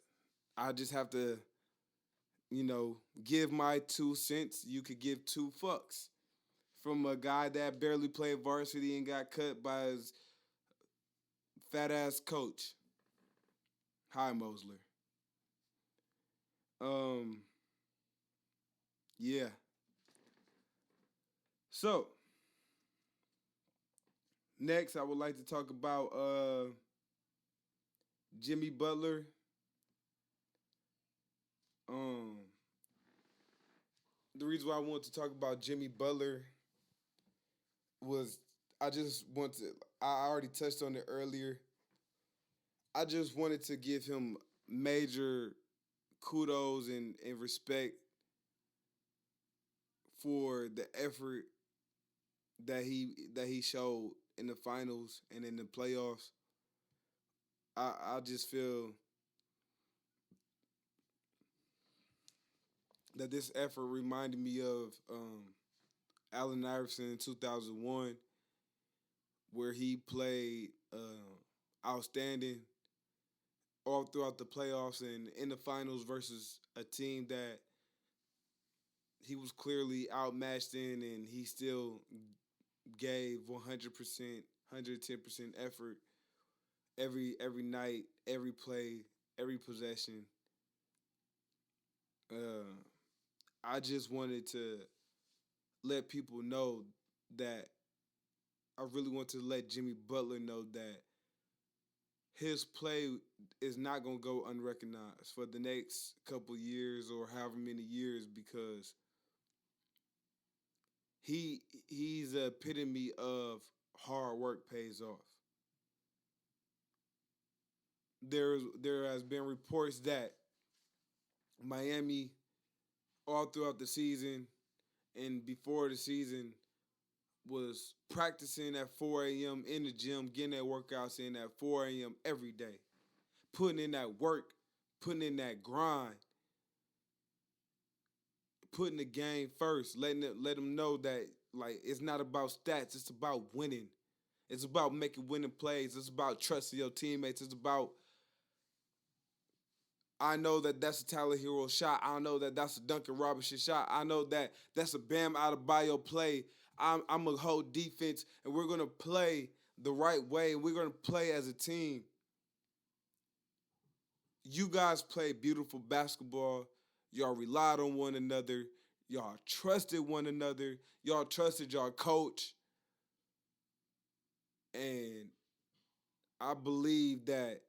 I just have to, give my 2 cents. You could give 2 fucks from a guy that barely played varsity and got cut by his fat ass coach. Hi, Mosler. Yeah. So, next I would like to talk about Jimmy Butler. The reason why I wanted to talk about Jimmy Butler was I already touched on it earlier. I just wanted to give him major kudos and respect for the effort that he showed in the finals and in the playoffs. I just feel that this effort reminded me of Allen Iverson in 2001, where he played outstanding all throughout the playoffs and in the finals versus a team that he was clearly outmatched in, and he still gave 100%, 110% effort every night, every play, every possession. Uh, I just wanted to let people know that I really want to let Jimmy Butler know that his play is not going to go unrecognized for the next couple years or however many years, because he's the epitome of hard work pays off. There has been reports that Miami all throughout the season and before the season was practicing at 4 a.m. in the gym, getting their workouts in at 4 a.m. every day, putting in that work, putting in that grind, putting the game first, let them know that like it's not about stats, it's about winning. It's about making winning plays. It's about trusting your teammates. It's about, I know that that's a Tyler Hero shot. I know that that's a Duncan Robinson shot. I know that that's a Bam Adebayo play. I'm a whole defense, and we're gonna play the right way. We're gonna play as a team. You guys play beautiful basketball. Y'all relied on one another. Y'all trusted one another. Y'all trusted y'all coach. And I believe that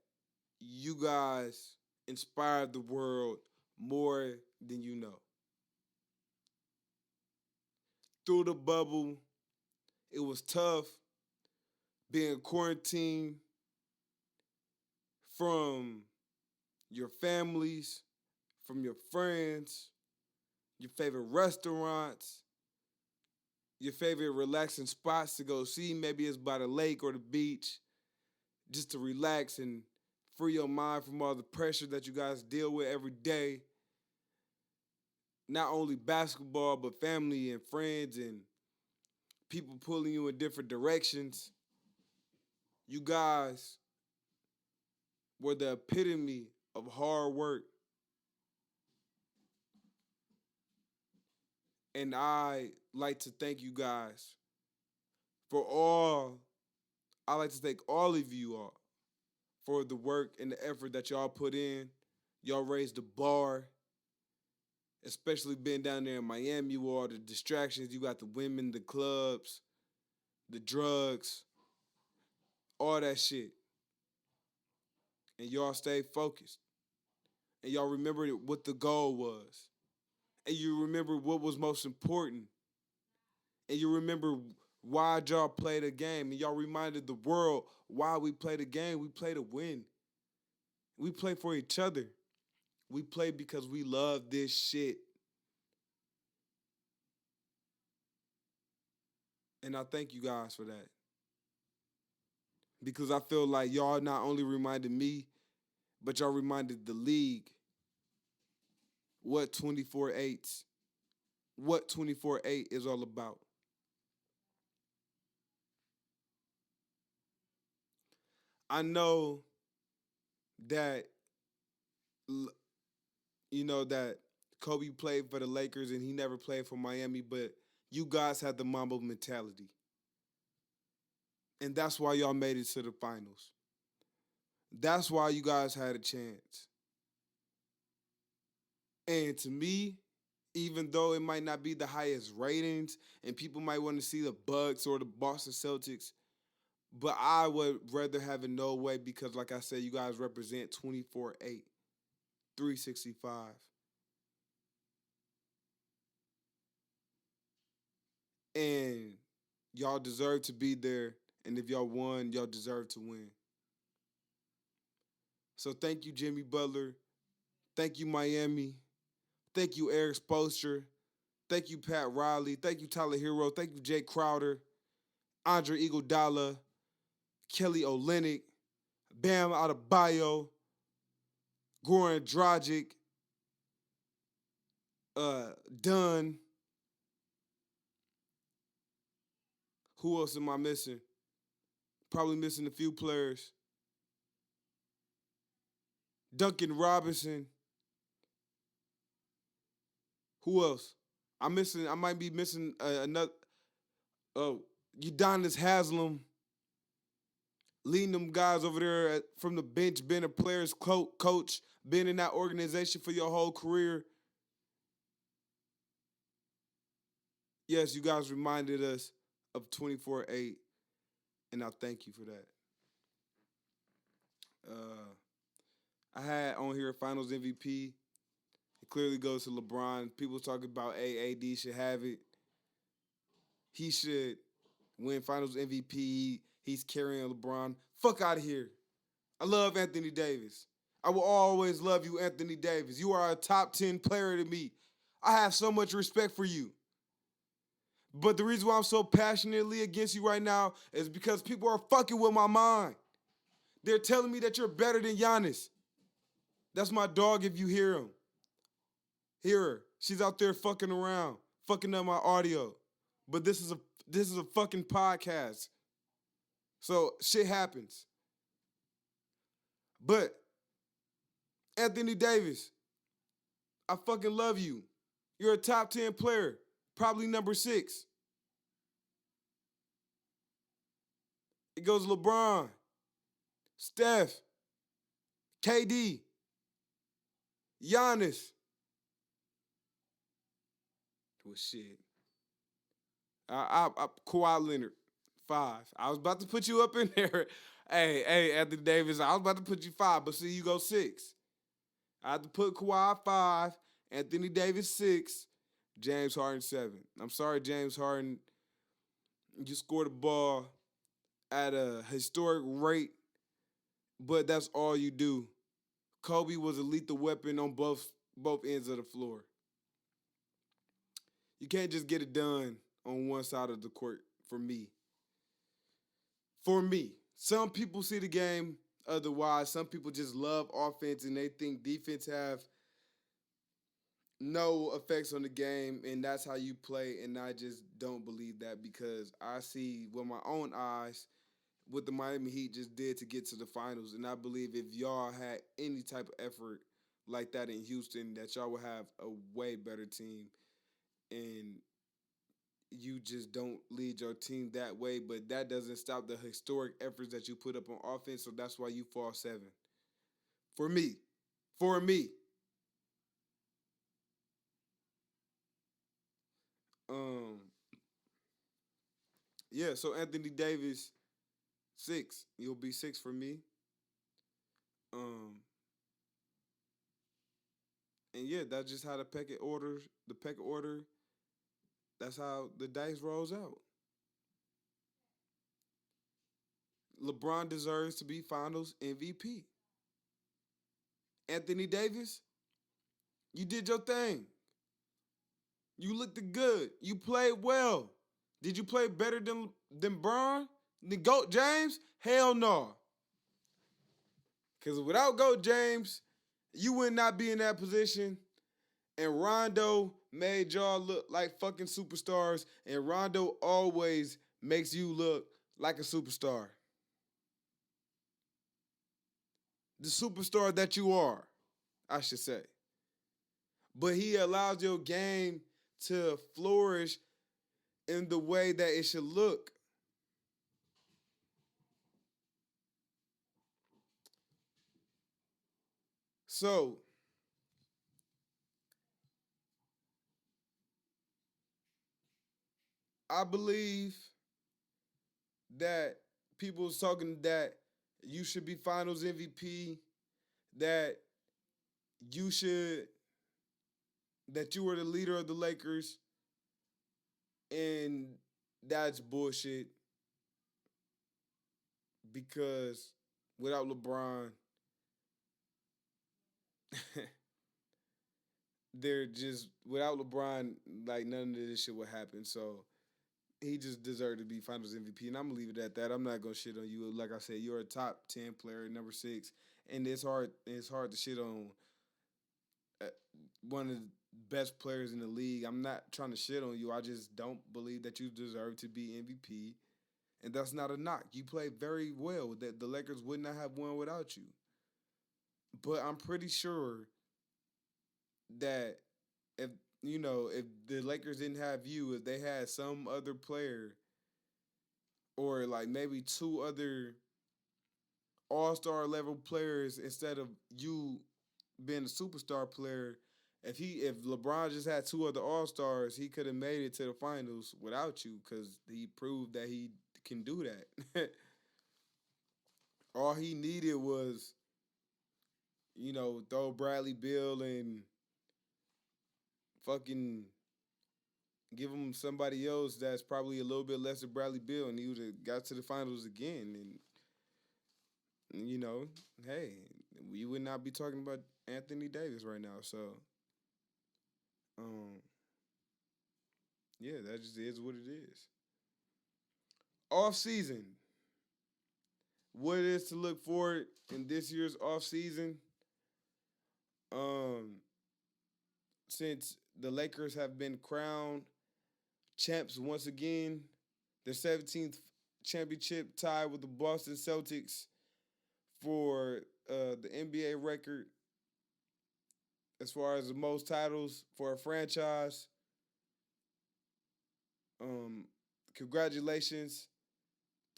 you guys inspired the world more than you know. Through the bubble, it was tough being quarantined from your families, from your friends, your favorite restaurants, your favorite relaxing spots to go see. Maybe it's by the lake or the beach, just to relax and free your mind from all the pressure that you guys deal with every day. Not only basketball, but family and friends and people pulling you in different directions. You guys were the epitome of hard work. And I like to thank you guys for all, I like to thank all of you all for the work and the effort that y'all put in. Y'all raised the bar, especially being down there in Miami with all the distractions. You got the women, the clubs, the drugs, all that shit. And y'all stayed focused. And y'all remembered what the goal was. And you remember what was most important. And you remember why y'all played the game. And y'all reminded the world why we play the game. We play to win. We play for each other. We play because we love this shit. And I thank you guys for that. Because I feel like y'all not only reminded me, but y'all reminded the league what 24/8 is all about. I know that that Kobe played for the Lakers and he never played for Miami, but you guys had the Mamba mentality. And that's why y'all made it to the finals. That's why you guys had a chance. And to me, even though it might not be the highest ratings and people might want to see the Bucks or the Boston Celtics, but I would rather have it no way because, like I said, you guys represent 24/8, 365. And y'all deserve to be there. And if y'all won, y'all deserve to win. So thank you, Jimmy Butler. Thank you, Miami. Thank you, Eric Spoelstra. Thank you, Pat Riley. Thank you, Tyler Hero. Thank you, Jay Crowder, Andre Iguodala, Kelly Olynyk, Bam Adebayo, Goran Dragic, Dunn, Who else am I missing? Probably missing a few players. Duncan Robinson. Who else? I might be missing another. Oh, Giannis Haslam. Leading them guys over there from the bench, being a player's coach, being in that organization for your whole career. Yes, you guys reminded us of 24-8, and I thank you for that. I had on here Finals MVP. It clearly goes to LeBron. People talking about AD should have it. He should win Finals MVP. He's carrying LeBron. Fuck out of here. I love Anthony Davis. I will always love you, Anthony Davis. You are a top 10 player to me. I have so much respect for you. But the reason why I'm so passionately against you right now is because people are fucking with my mind. They're telling me that you're better than Giannis. That's my dog if you hear him. Hear her. She's out there fucking around, fucking up my audio. But this is a fucking podcast. So shit happens. But Anthony Davis, I fucking love you. You're a top 10 player, probably number 6. It goes LeBron, Steph, KD, Giannis. Well, shit. I Kawhi Leonard, 5. I was about to put you up in there. Hey, Anthony Davis, I was about to put you 5, but see, you go 6. I had to put Kawhi 5, Anthony Davis 6, James Harden 7. I'm sorry, James Harden. You scored a ball at a historic rate, but that's all you do. Kobe was a lethal weapon on both ends of the floor. You can't just get it done on one side of the court for me. For me. Some people see the game otherwise. Some people just love offense and they think defense have no effects on the game, and that's how you play, and I just don't believe that because I see with my own eyes what the Miami Heat just did to get to the finals, and I believe if y'all had any type of effort like that in Houston, that y'all would have a way better team, and you just don't lead your team that way, but that doesn't stop the historic efforts that you put up on offense, so that's why you fall 7. For me. Yeah, so Anthony Davis, 6. You'll be 6 for me. And yeah, that's just how the pecking order, that's how the dice rolls out. LeBron deserves to be Finals MVP. Anthony Davis, you did your thing. You looked good. You played well. Did you play better than Bron? Than GOAT James? Hell no. Because without GOAT James, you would not be in that position. And Rondo made y'all look like fucking superstars. And Rondo always makes you look like a superstar. The superstar that you are, I should say. But he allows your game to flourish in the way that it should look. So, I believe that people was talking that you should be Finals MVP, that you were the leader of the Lakers, and that's bullshit because without LeBron, without LeBron, like none of this shit would happen. So he just deserved to be Finals MVP, and I'm gonna leave it at that. I'm not gonna shit on you. Like I said, you're a top 10 player, number 6, and it's hard to shit on one of the best players in the league. I'm not trying to shit on you. I just don't believe that you deserve to be MVP. And that's not a knock. You played very well. That the Lakers would not have won without you. But I'm pretty sure that if if the Lakers didn't have you, if they had some other player or like maybe two other all-star level players instead of you being a superstar player, if LeBron just had two other all-stars, he could have made it to the finals without you cuz he proved that he can do that. All he needed was, throw Bradley Beal and fucking give him somebody else that's probably a little bit less than Bradley Beal, and he would have got to the finals again. And hey, we would not be talking about Anthony Davis right now. So, um, yeah, that just is what it is. Off season, what it is to look forward in this year's off season. Um, since the Lakers have been crowned champs once again, their 17th championship tied with the Boston Celtics for the NBA record as far as the most titles for a franchise. Congratulations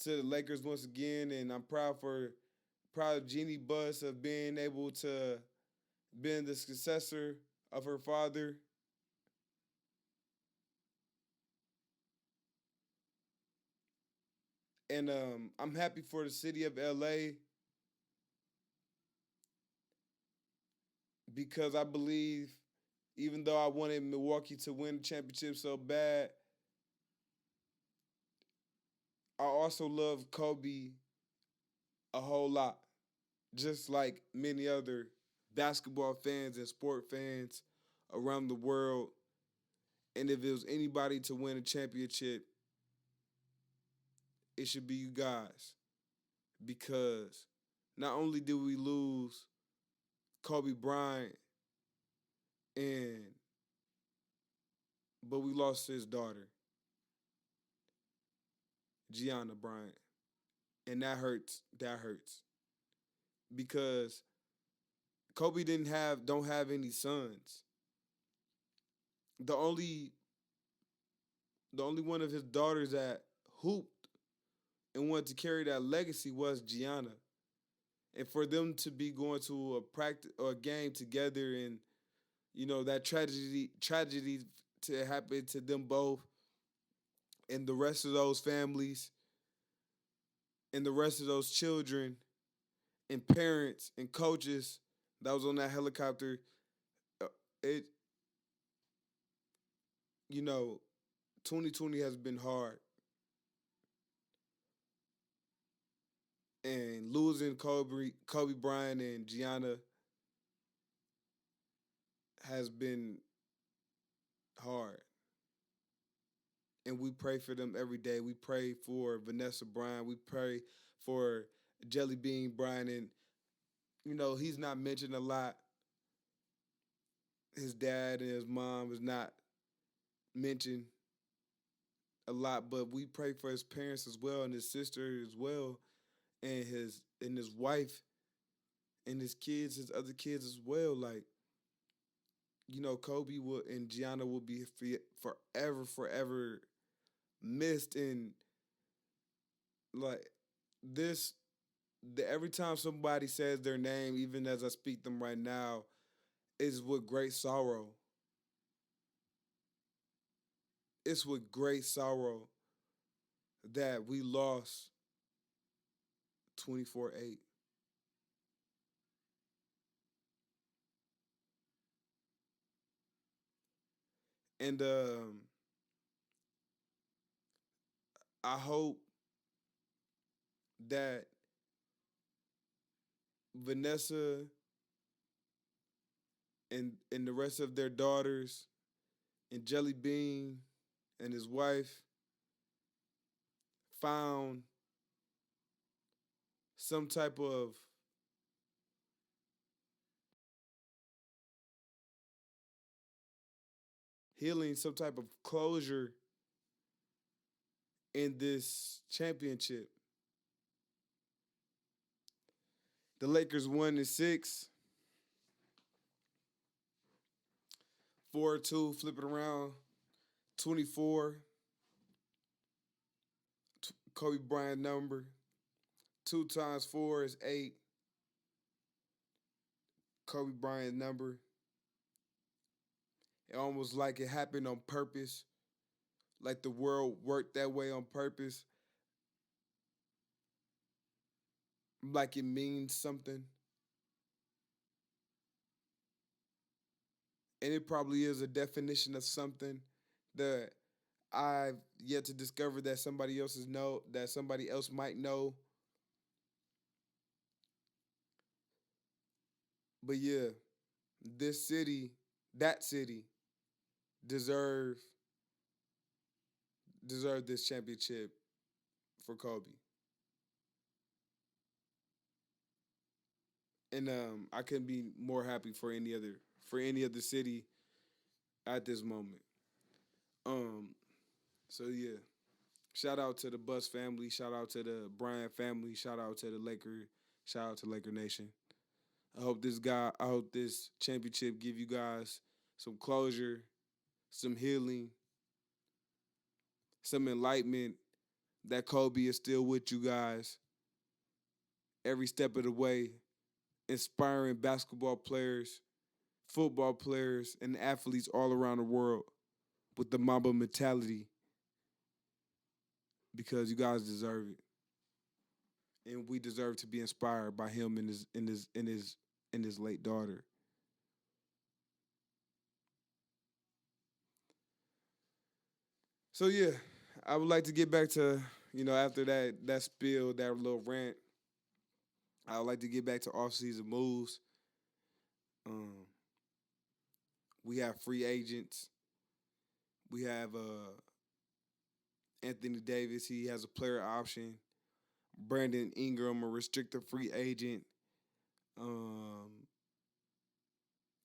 to the Lakers once again, and I'm proud of Jeannie Buss of being able to be the successor of her father. And I'm happy for the city of LA because I believe, even though I wanted Milwaukee to win the championship so bad, I also love Kobe a whole lot, just like many other basketball fans and sport fans around the world. And if it was anybody to win a championship, it should be you guys. Because not only did we lose Kobe Bryant, and but we lost his daughter, Gianna Bryant. And that hurts. That hurts. Because Kobe don't have any sons. The only one of his daughters that hooped and wanted to carry that legacy was Gianna. And for them to be going to a practice or a game together, and that tragedy to happen to them both and the rest of those families and the rest of those children and parents and coaches that was on that helicopter, it 2020 has been hard. And losing Kobe Bryant and Gianna has been hard. And we pray for them every day. We pray for Vanessa Bryant. We pray for Jelly Bean Bryant. And, he's not mentioned a lot. His dad and his mom is not mentioned a lot, but we pray for his parents as well and his sister as well, and his wife and his kids, his other kids as well. Like, Kobe and Gianna will be forever missed. And like every time somebody says their name, even as I speak them right now, is with great sorrow. It's with great sorrow that we lost 24-8. And I hope that Vanessa and the rest of their daughters and Jelly Bean and his wife found some type of healing, some type of closure in this championship. The Lakers won in 6, 4-2, flip it around, 24. Kobe Bryant number. 2 times 4 is 8. Kobe Bryant number. It almost like it happened on purpose. Like the world worked that way on purpose. Like it means something. And it probably is a definition of something that I've yet to discover that somebody else might know. But yeah, that city deserve this championship for Kobe. And I couldn't be more happy for any other city at this moment. Um, so yeah, shout out to the Bus family, shout out to the Bryant family, shout out to the Laker, shout out to Laker Nation. I hope this championship give you guys some closure, some healing, some enlightenment that Kobe is still with you guys every step of the way, inspiring basketball players, football players, and athletes all around the world with the Mamba mentality because you guys deserve it. And we deserve to be inspired by him and his late daughter. So yeah, I would like to get back to, after that spill, that little rant, I would like to get back to off-season moves. Um, we have free agents. We have Anthony Davis. He has a player option. Brandon Ingram, a restricted free agent.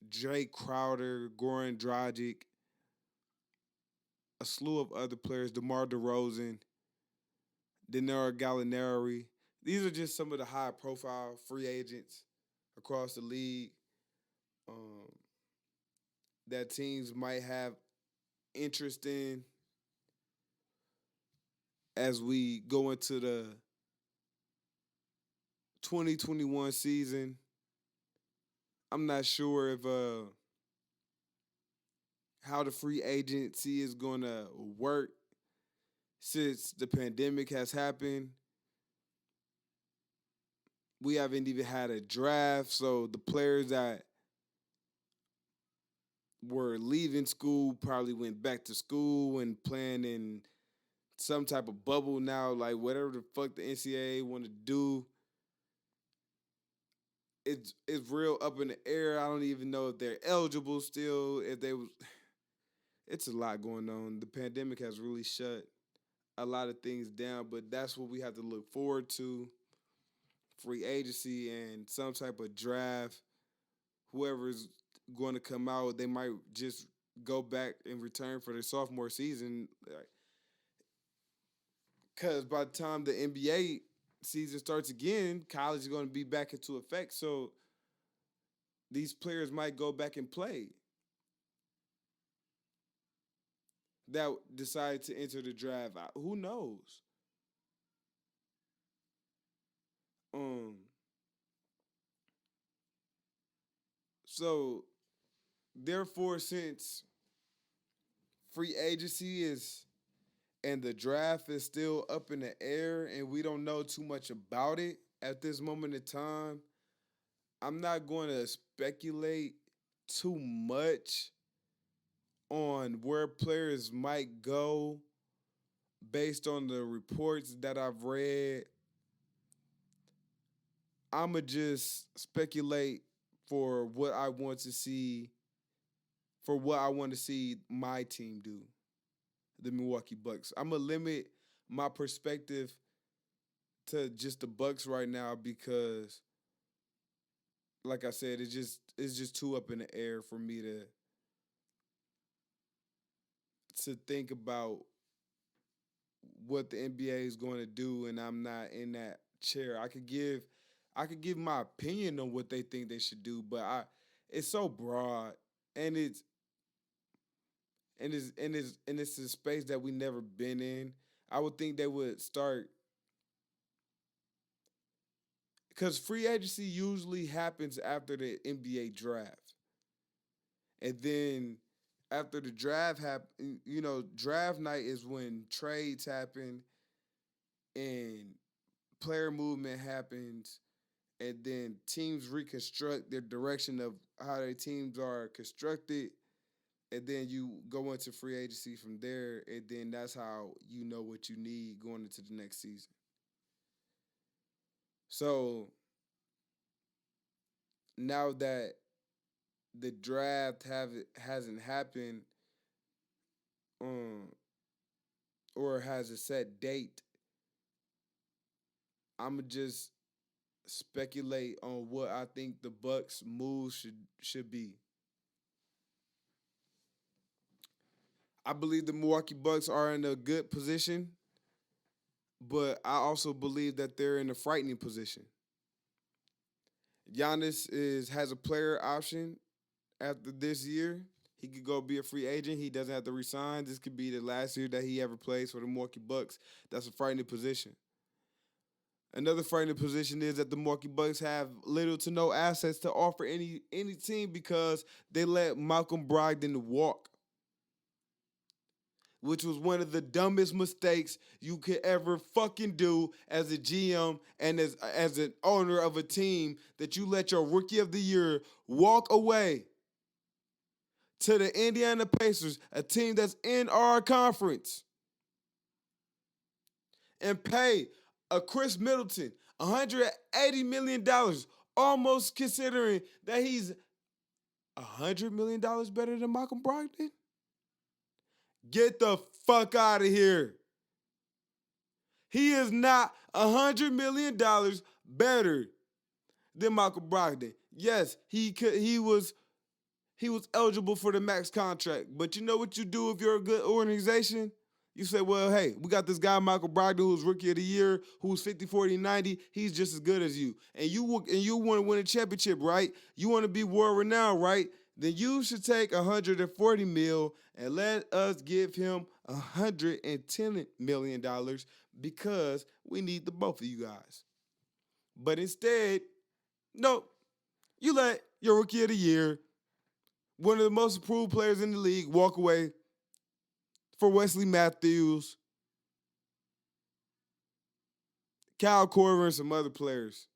Jake Crowder, Goran Dragic, a slew of other players, DeMar DeRozan, Danilo Gallinari. These are just some of the high-profile free agents across the league that teams might have interest in as we go into the 2021 season. I'm not sure if how the free agency is going to work since the pandemic has happened. We haven't even had a draft, so the players that were leaving school probably went back to school and playing in some type of bubble now, like whatever the fuck the NCAA want to do. It's real up in the air. I don't even know if they're eligible still. If they was, it's a lot going on. The pandemic has really shut a lot of things down, but that's what we have to look forward to. Free agency and some type of draft. Whoever's going to come out, they might just go back and return for their sophomore season. Because by the time the NBA season starts again, college is going to be back into effect. So these players might go back and play that decide to enter the draft. Who knows? So therefore, since free agency is and the draft is still up in the air and we don't know too much about it at this moment in time, I'm not going to speculate too much on where players might go based on the reports that I've read. I'ma just speculate for what I want to see, for what I want to see my team do, the Milwaukee Bucks. I'm gonna limit my perspective to just the Bucks right now because, like I said, it's just too up in the air for me to think about what the NBA is going to do, and I'm not in that chair. I could give my opinion on what they think they should do, but it's so broad, and it's a space that we never been in. I would think they would start because free agency usually happens after the NBA draft, and then after the draft happen, draft night is when trades happen and player movement happens, and then teams reconstruct their direction of how their teams are constructed, and then you go into free agency from there, and then that's how you know what you need going into the next season. So now that the draft hasn't happened, um, or has a set date, I'ma just speculate on what I think the Bucks moves should be. I believe the Milwaukee Bucks are in a good position, but I also believe that they're in a frightening position. Giannis has a player option after this year. He could go be a free agent. He doesn't have to resign. This could be the last year that he ever plays for the Milwaukee Bucks. That's a frightening position. Another frightening position is that the Milwaukee Bucks have little to no assets to offer any team because they let Malcolm Brogdon walk, which was one of the dumbest mistakes you could ever fucking do as a GM and as an owner of a team, that you let your rookie of the year walk away to the Indiana Pacers, a team that's in our conference, and pay a Chris Middleton $180 million, almost considering that he's $100 million better than Malcolm Brogdon? Get the fuck out of here. He is not $100 million better than Malcolm Brogdon. Yes, he was eligible for the max contract. But you know what you do if you're a good organization? You say, well, hey, we got this guy, Michael Brogdon, who's rookie of the year, who's 50, 40, 90. He's just as good as you. And you want to win a championship, right? You want to be world renowned, right? Then you should take $140 million and let us give him $110 million because we need the both of you guys. But instead, no, you let your rookie of the year, one of the most improved players in the league, walk away for Wesley Matthews, Kyle Korver, and some other players.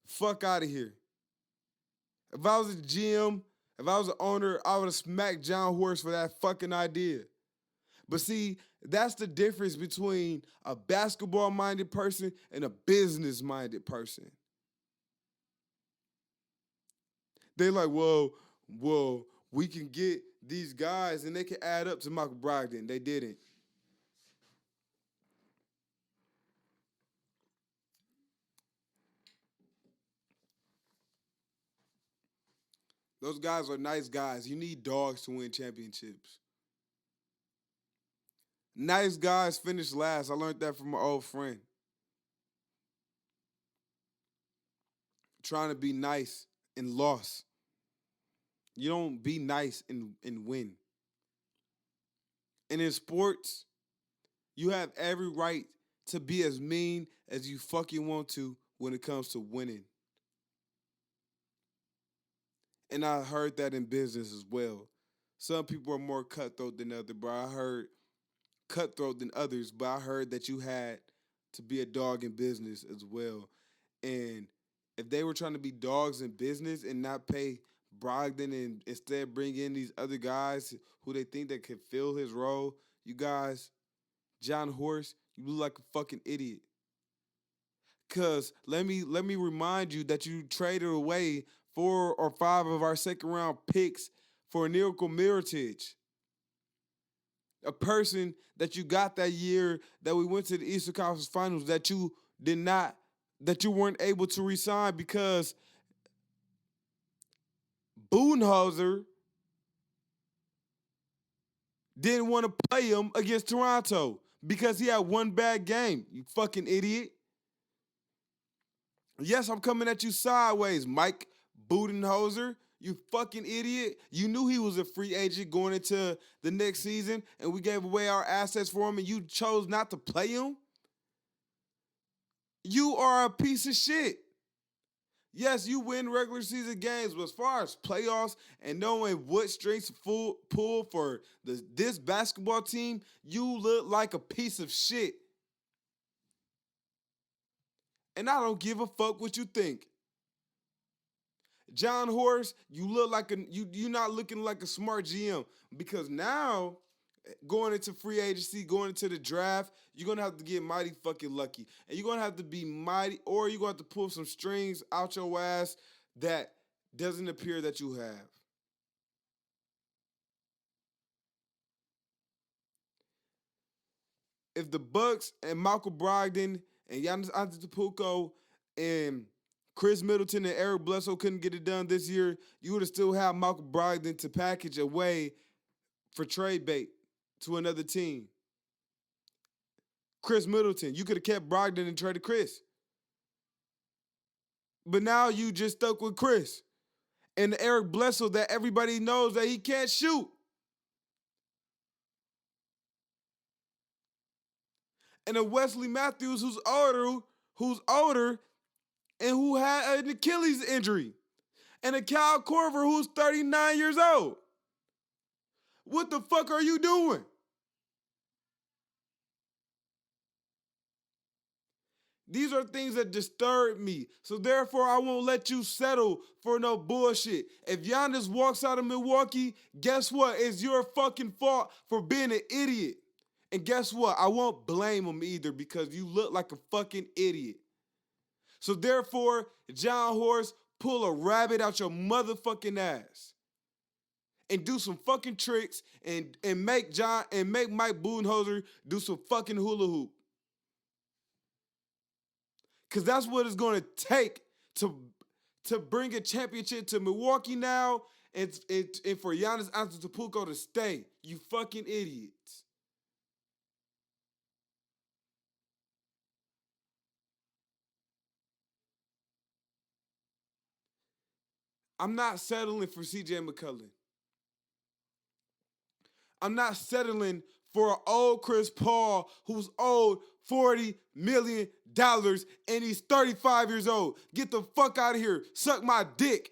Fuck out of here. If I was a GM, if I was an owner, I would have smacked John Horst for that fucking idea. But see, that's the difference between a basketball-minded person and a business-minded person. They're like, well, we can get these guys and they can add up to Michael Brogdon. They didn't. Those guys are nice guys. You need dogs to win championships. Nice guys finish last. I learned that from my old friend. Trying to be nice and lost. You don't be nice and win. And in sports, you have every right to be as mean as you fucking want to when it comes to winning. And I heard that in business as well. Some people are more cutthroat than others, but I heard cutthroat than others, but I heard that you had to be a dog in business as well. And if they were trying to be dogs in business and not pay Brogdon and instead bring in these other guys who they think that could fill his role, you guys, John Horst, you look like a fucking idiot. Cause let me remind you that you traded away 4 or 5 of our second round picks for Nikola Mirotic, a person that you got that year that we went to the Eastern Conference Finals that you weren't able to resign because Budenholzer didn't want to play him against Toronto because he had one bad game. You fucking idiot. Yes, I'm coming at you sideways, Mike Budenholzer. You fucking idiot. You knew he was a free agent going into the next season, and we gave away our assets for him, and you chose not to play him? You are a piece of shit. Yes, you win regular season games, but as far as playoffs and knowing what strings to pull for this basketball team, you look like a piece of shit. And I don't give a fuck what you think. John Horst, you look like you're not looking like a smart GM, because now going into free agency, going into the draft, you're gonna have to get mighty fucking lucky, and you're gonna have to be mighty, or you're gonna have to pull some strings out your ass that doesn't appear that you have. If the Bucks and Malcolm Brogdon and Giannis Antetokounmpo and Chris Middleton and Eric Bledsoe couldn't get it done this year, you would have still had Malcolm Brogdon to package away for trade bait to another team. Chris Middleton, you could have kept Brogdon and traded Chris. But now you just stuck with Chris and Eric Bledsoe that everybody knows that he can't shoot. And a Wesley Matthews who's older and who had an Achilles injury. And a Kyle Korver who's 39 years old. What the fuck are you doing? These are things that disturb me. So therefore, I won't let you settle for no bullshit. If Giannis walks out of Milwaukee, guess what? It's your fucking fault for being an idiot. And guess what? I won't blame him either, because you look like a fucking idiot. So therefore, John Horst, pull a rabbit out your motherfucking ass and do some fucking tricks and make Mike Budenholzer do some fucking hula hoop. Because that's what it's going to take to bring a championship to Milwaukee now and for Giannis Antetokounmpo to stay. You fucking idiots. I'm not settling for CJ McCollum. I'm not settling for an old Chris Paul who's owed $40 million and he's 35 years old. Get the fuck out of here. Suck my dick.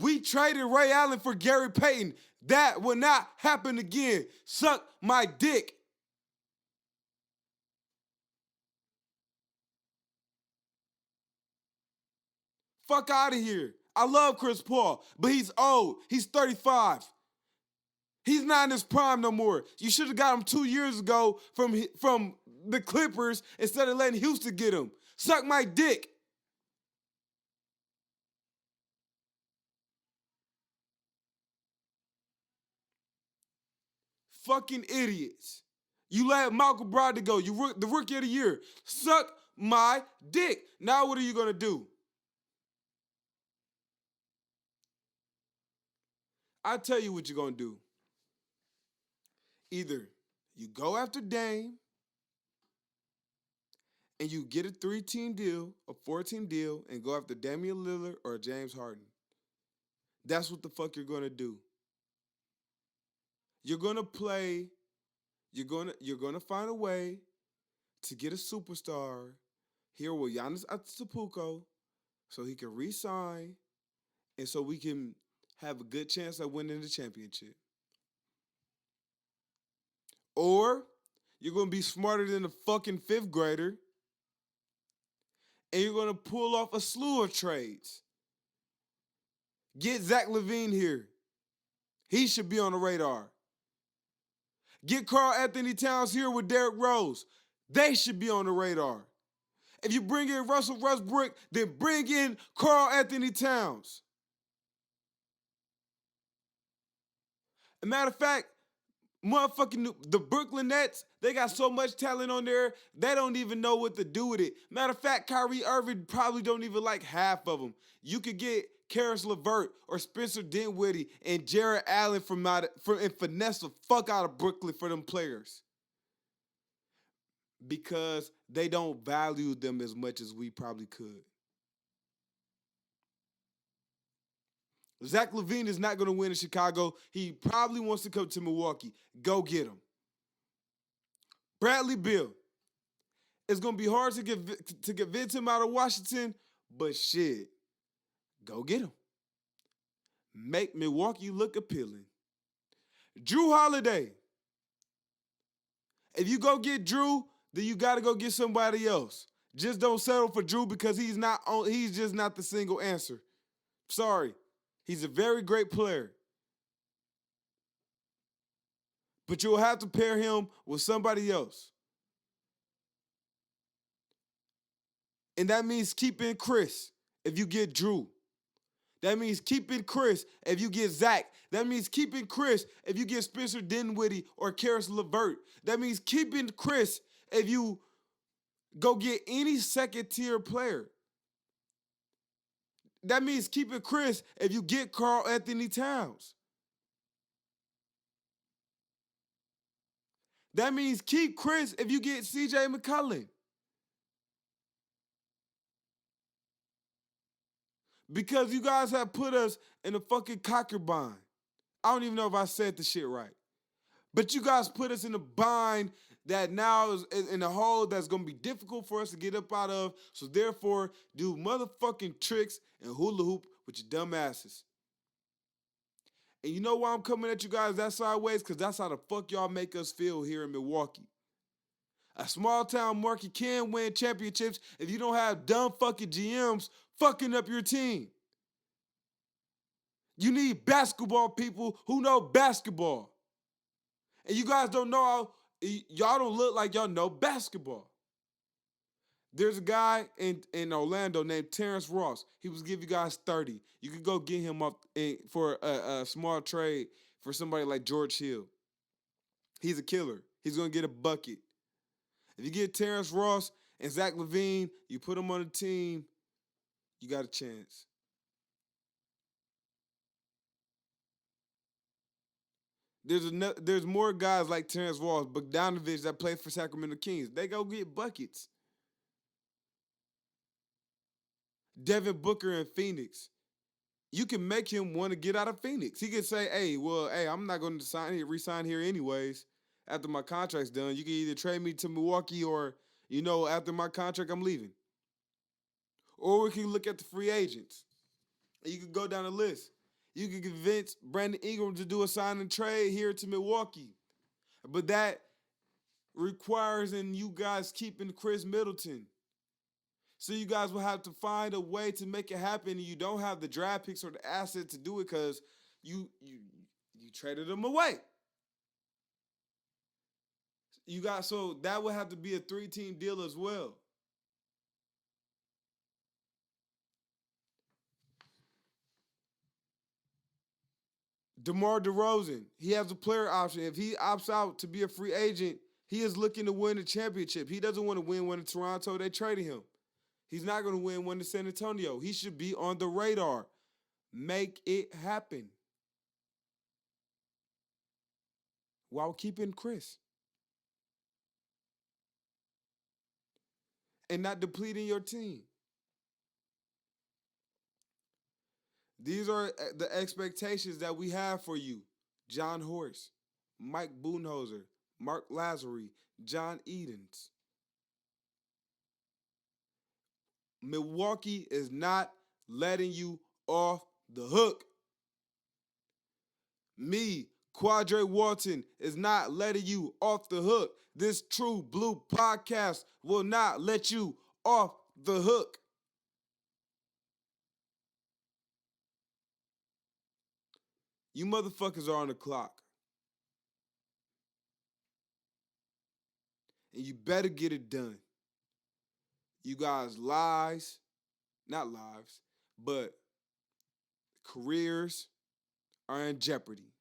We traded Ray Allen for Gary Payton. That will not happen again. Suck my dick. Fuck out of here. I love Chris Paul, but he's old. He's 35. He's not in his prime no more. You should have got him 2 years ago from the Clippers instead of letting Houston get him. Suck my dick. Fucking idiots. You let Malcolm Brogdon go. You the rookie of the year. Suck my dick. Now what are you going to do? I tell you what you're going to do. Either you go after Dame and you get a 3-team deal, a 4-team deal, and go after Damian Lillard or James Harden. That's what the fuck you're going to do. You're going to play, you're going to find a way to get a superstar here with Giannis Antetokounmpo so he can re-sign and so we can have a good chance at winning the championship. Or you're going to be smarter than a fucking fifth grader and you're going to pull off a slew of trades. Get Zach LaVine here. He should be on the radar. Get Karl Anthony Towns here with Derrick Rose. They should be on the radar. If you bring in Russell Westbrook, then bring in Karl Anthony Towns. As a matter of fact, the Brooklyn Nets, they got so much talent on there, they don't even know what to do with it. Matter of fact, Kyrie Irving probably don't even like half of them. You could get Karis LeVert or Spencer Dinwiddie and Jared Allen and finesse the fuck out of Brooklyn for them players. Because they don't value them as much as we probably could. Zach LaVine is not going to win in Chicago. He probably wants to come to Milwaukee. Go get him. Bradley Beal. It's going to be hard to convince him out of Washington, but shit, go get him. Make Milwaukee look appealing. Jrue Holiday. If you go get Jrue, then you got to go get somebody else. Just don't settle for Jrue because he's just not the single answer. Sorry. He's a very great player. But you'll have to pair him with somebody else. And that means keeping Chris if you get Jrue. That means keeping Chris if you get Zach. That means keeping Chris if you get Spencer Dinwiddie or Karis LeVert. That means keeping Chris if you go get any second-tier player. That means keeping Chris if you get Karl Anthony Towns. That means keep Chris if you get CJ McCollum. Because you guys have put us in a fucking cocker bind. I don't even know if I said the shit right. But you guys put us in a bind that now is in a hole that's going to be difficult for us to get up out of. So therefore, do motherfucking tricks and hula hoop with your dumb asses. And you know why I'm coming at you guys that sideways? Because that's how the fuck y'all make us feel here in Milwaukee. A small town market can win championships if you don't have dumb fucking GMs fucking up your team. You need basketball people who know basketball. And you guys don't know y'all don't look like y'all know basketball. There's a guy in Orlando named Terrence Ross. He was giving you guys 30. You could go get him up for a small trade for somebody like George Hill. He's a killer. He's going to get a bucket. If you get Terrence Ross and Zach LaVine, you put them on the team, you got a chance. There's more guys like Terrence Ross, Bogdanovich that play for Sacramento Kings. They go get buckets. Devin Booker in Phoenix. You can make him want to get out of Phoenix. He can say, hey, I'm not going to resign here anyways. After my contract's done, you can either trade me to Milwaukee or, after my contract, I'm leaving. Or we can look at the free agents. And you can go down the list. You can convince Brandon Ingram to do a sign and trade here to Milwaukee. But that requires you guys keeping Chris Middleton. So you guys will have to find a way to make it happen. And you don't have the draft picks or the asset to do it because you traded them away. So that would have to be a 3-team deal as well. DeMar DeRozan, he has a player option. If he opts out to be a free agent, he is looking to win a championship. He doesn't want to win one in Toronto. They traded him. He's not going to win one in San Antonio. He should be on the radar. Make it happen. While keeping Chris. And not depleting your team. These are the expectations that we have for you. John Horst, Mike Budenholzer, Mark Lazary, John Edens. Milwaukee is not letting you off the hook. Me, Quadre Walton, is not letting you off the hook. This True Blue podcast will not let you off the hook. You motherfuckers are on the clock. And you better get it done. You guys' not lives, but careers are in jeopardy.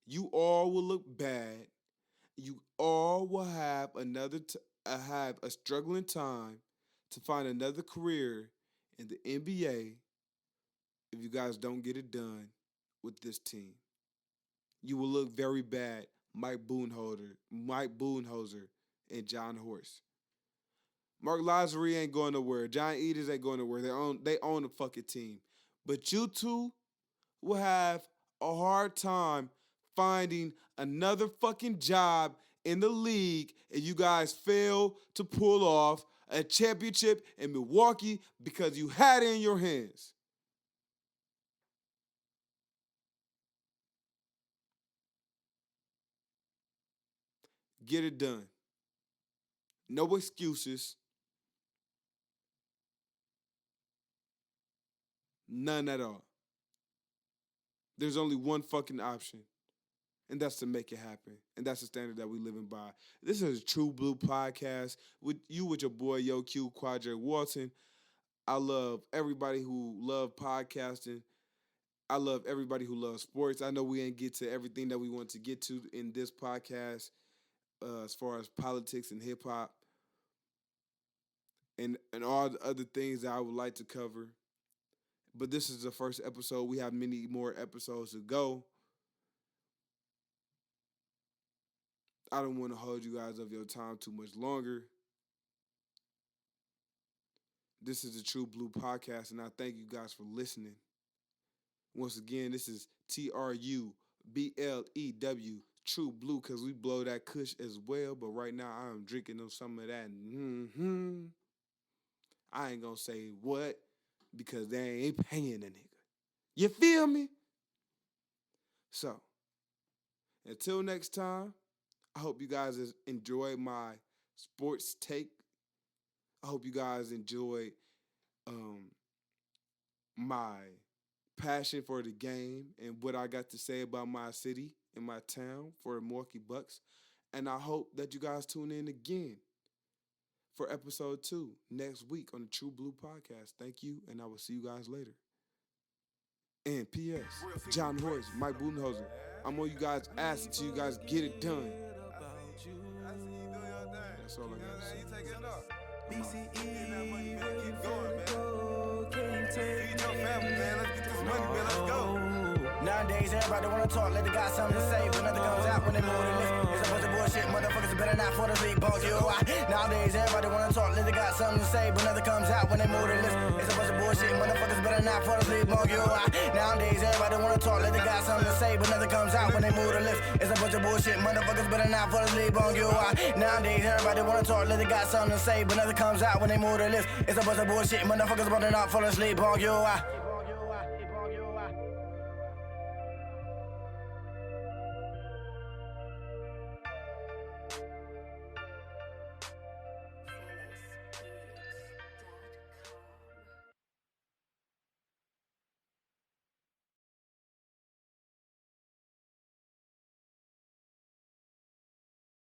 You all will look bad. You all will have have a struggling time to find another career in the NBA if you guys don't get it done with this team. You will look very bad, Mike Budenholzer, and John Horst. Mark Lazary ain't going nowhere. John Edens ain't going nowhere. They own the fucking team. But you two will have a hard time finding another fucking job in the league if you guys fail to pull off a championship in Milwaukee because you had it in your hands. Get it done. No excuses. None at all. There's only one fucking option, and that's to make it happen. And that's the standard that we living by. This is a True Blue Podcast with your boy, Yo Q, Quadre Walton. I love everybody who love podcasting. I love everybody who loves sports. I know we ain't get to everything that we want to get to in this podcast as far as politics and hip-hop and all the other things that I would like to cover. But this is the first episode. We have many more episodes to go. I don't want to hold you guys of your time too much longer. This is the True Blue Podcast, and I thank you guys for listening. Once again, this is TRUBLEW, True Blue, because we blow that kush as well. But right now, I'm drinking on some of that. I ain't going to say what, because they ain't paying a nigga. You feel me? So, until next time, I hope you guys enjoy my sports take. I hope you guys enjoy my passion for the game and what I got to say about my city and my town for the Milwaukee Bucks. And I hope that you guys tune in again for episode 2 next week on the True Blue Podcast. Thank you, and I will see you guys later. And P.S. John Horst, Mike Budenholzer, I'm on you guys' ass until you guys get it done. That's all I got to say. Nowadays, everybody wanna talk, let the guy something to say, but nothing comes out when they move the list. It's a bunch of bullshit, motherfuckers better not fall asleep on you. Nowadays, everybody wanna talk, let the guy something to say, but nothing comes out when they move the list. It's a bunch of bullshit, motherfuckers better not fall asleep on you. Nowadays, everybody wanna talk, let the guy something to say, but nothing comes out when they move the list. It's a bunch of bullshit, motherfuckers better not fall asleep on you. Nowadays, everybody wanna talk, let the guy something to say, but nothing comes out when they move the list. It's a bunch of bullshit, motherfuckers better not fall asleep on you.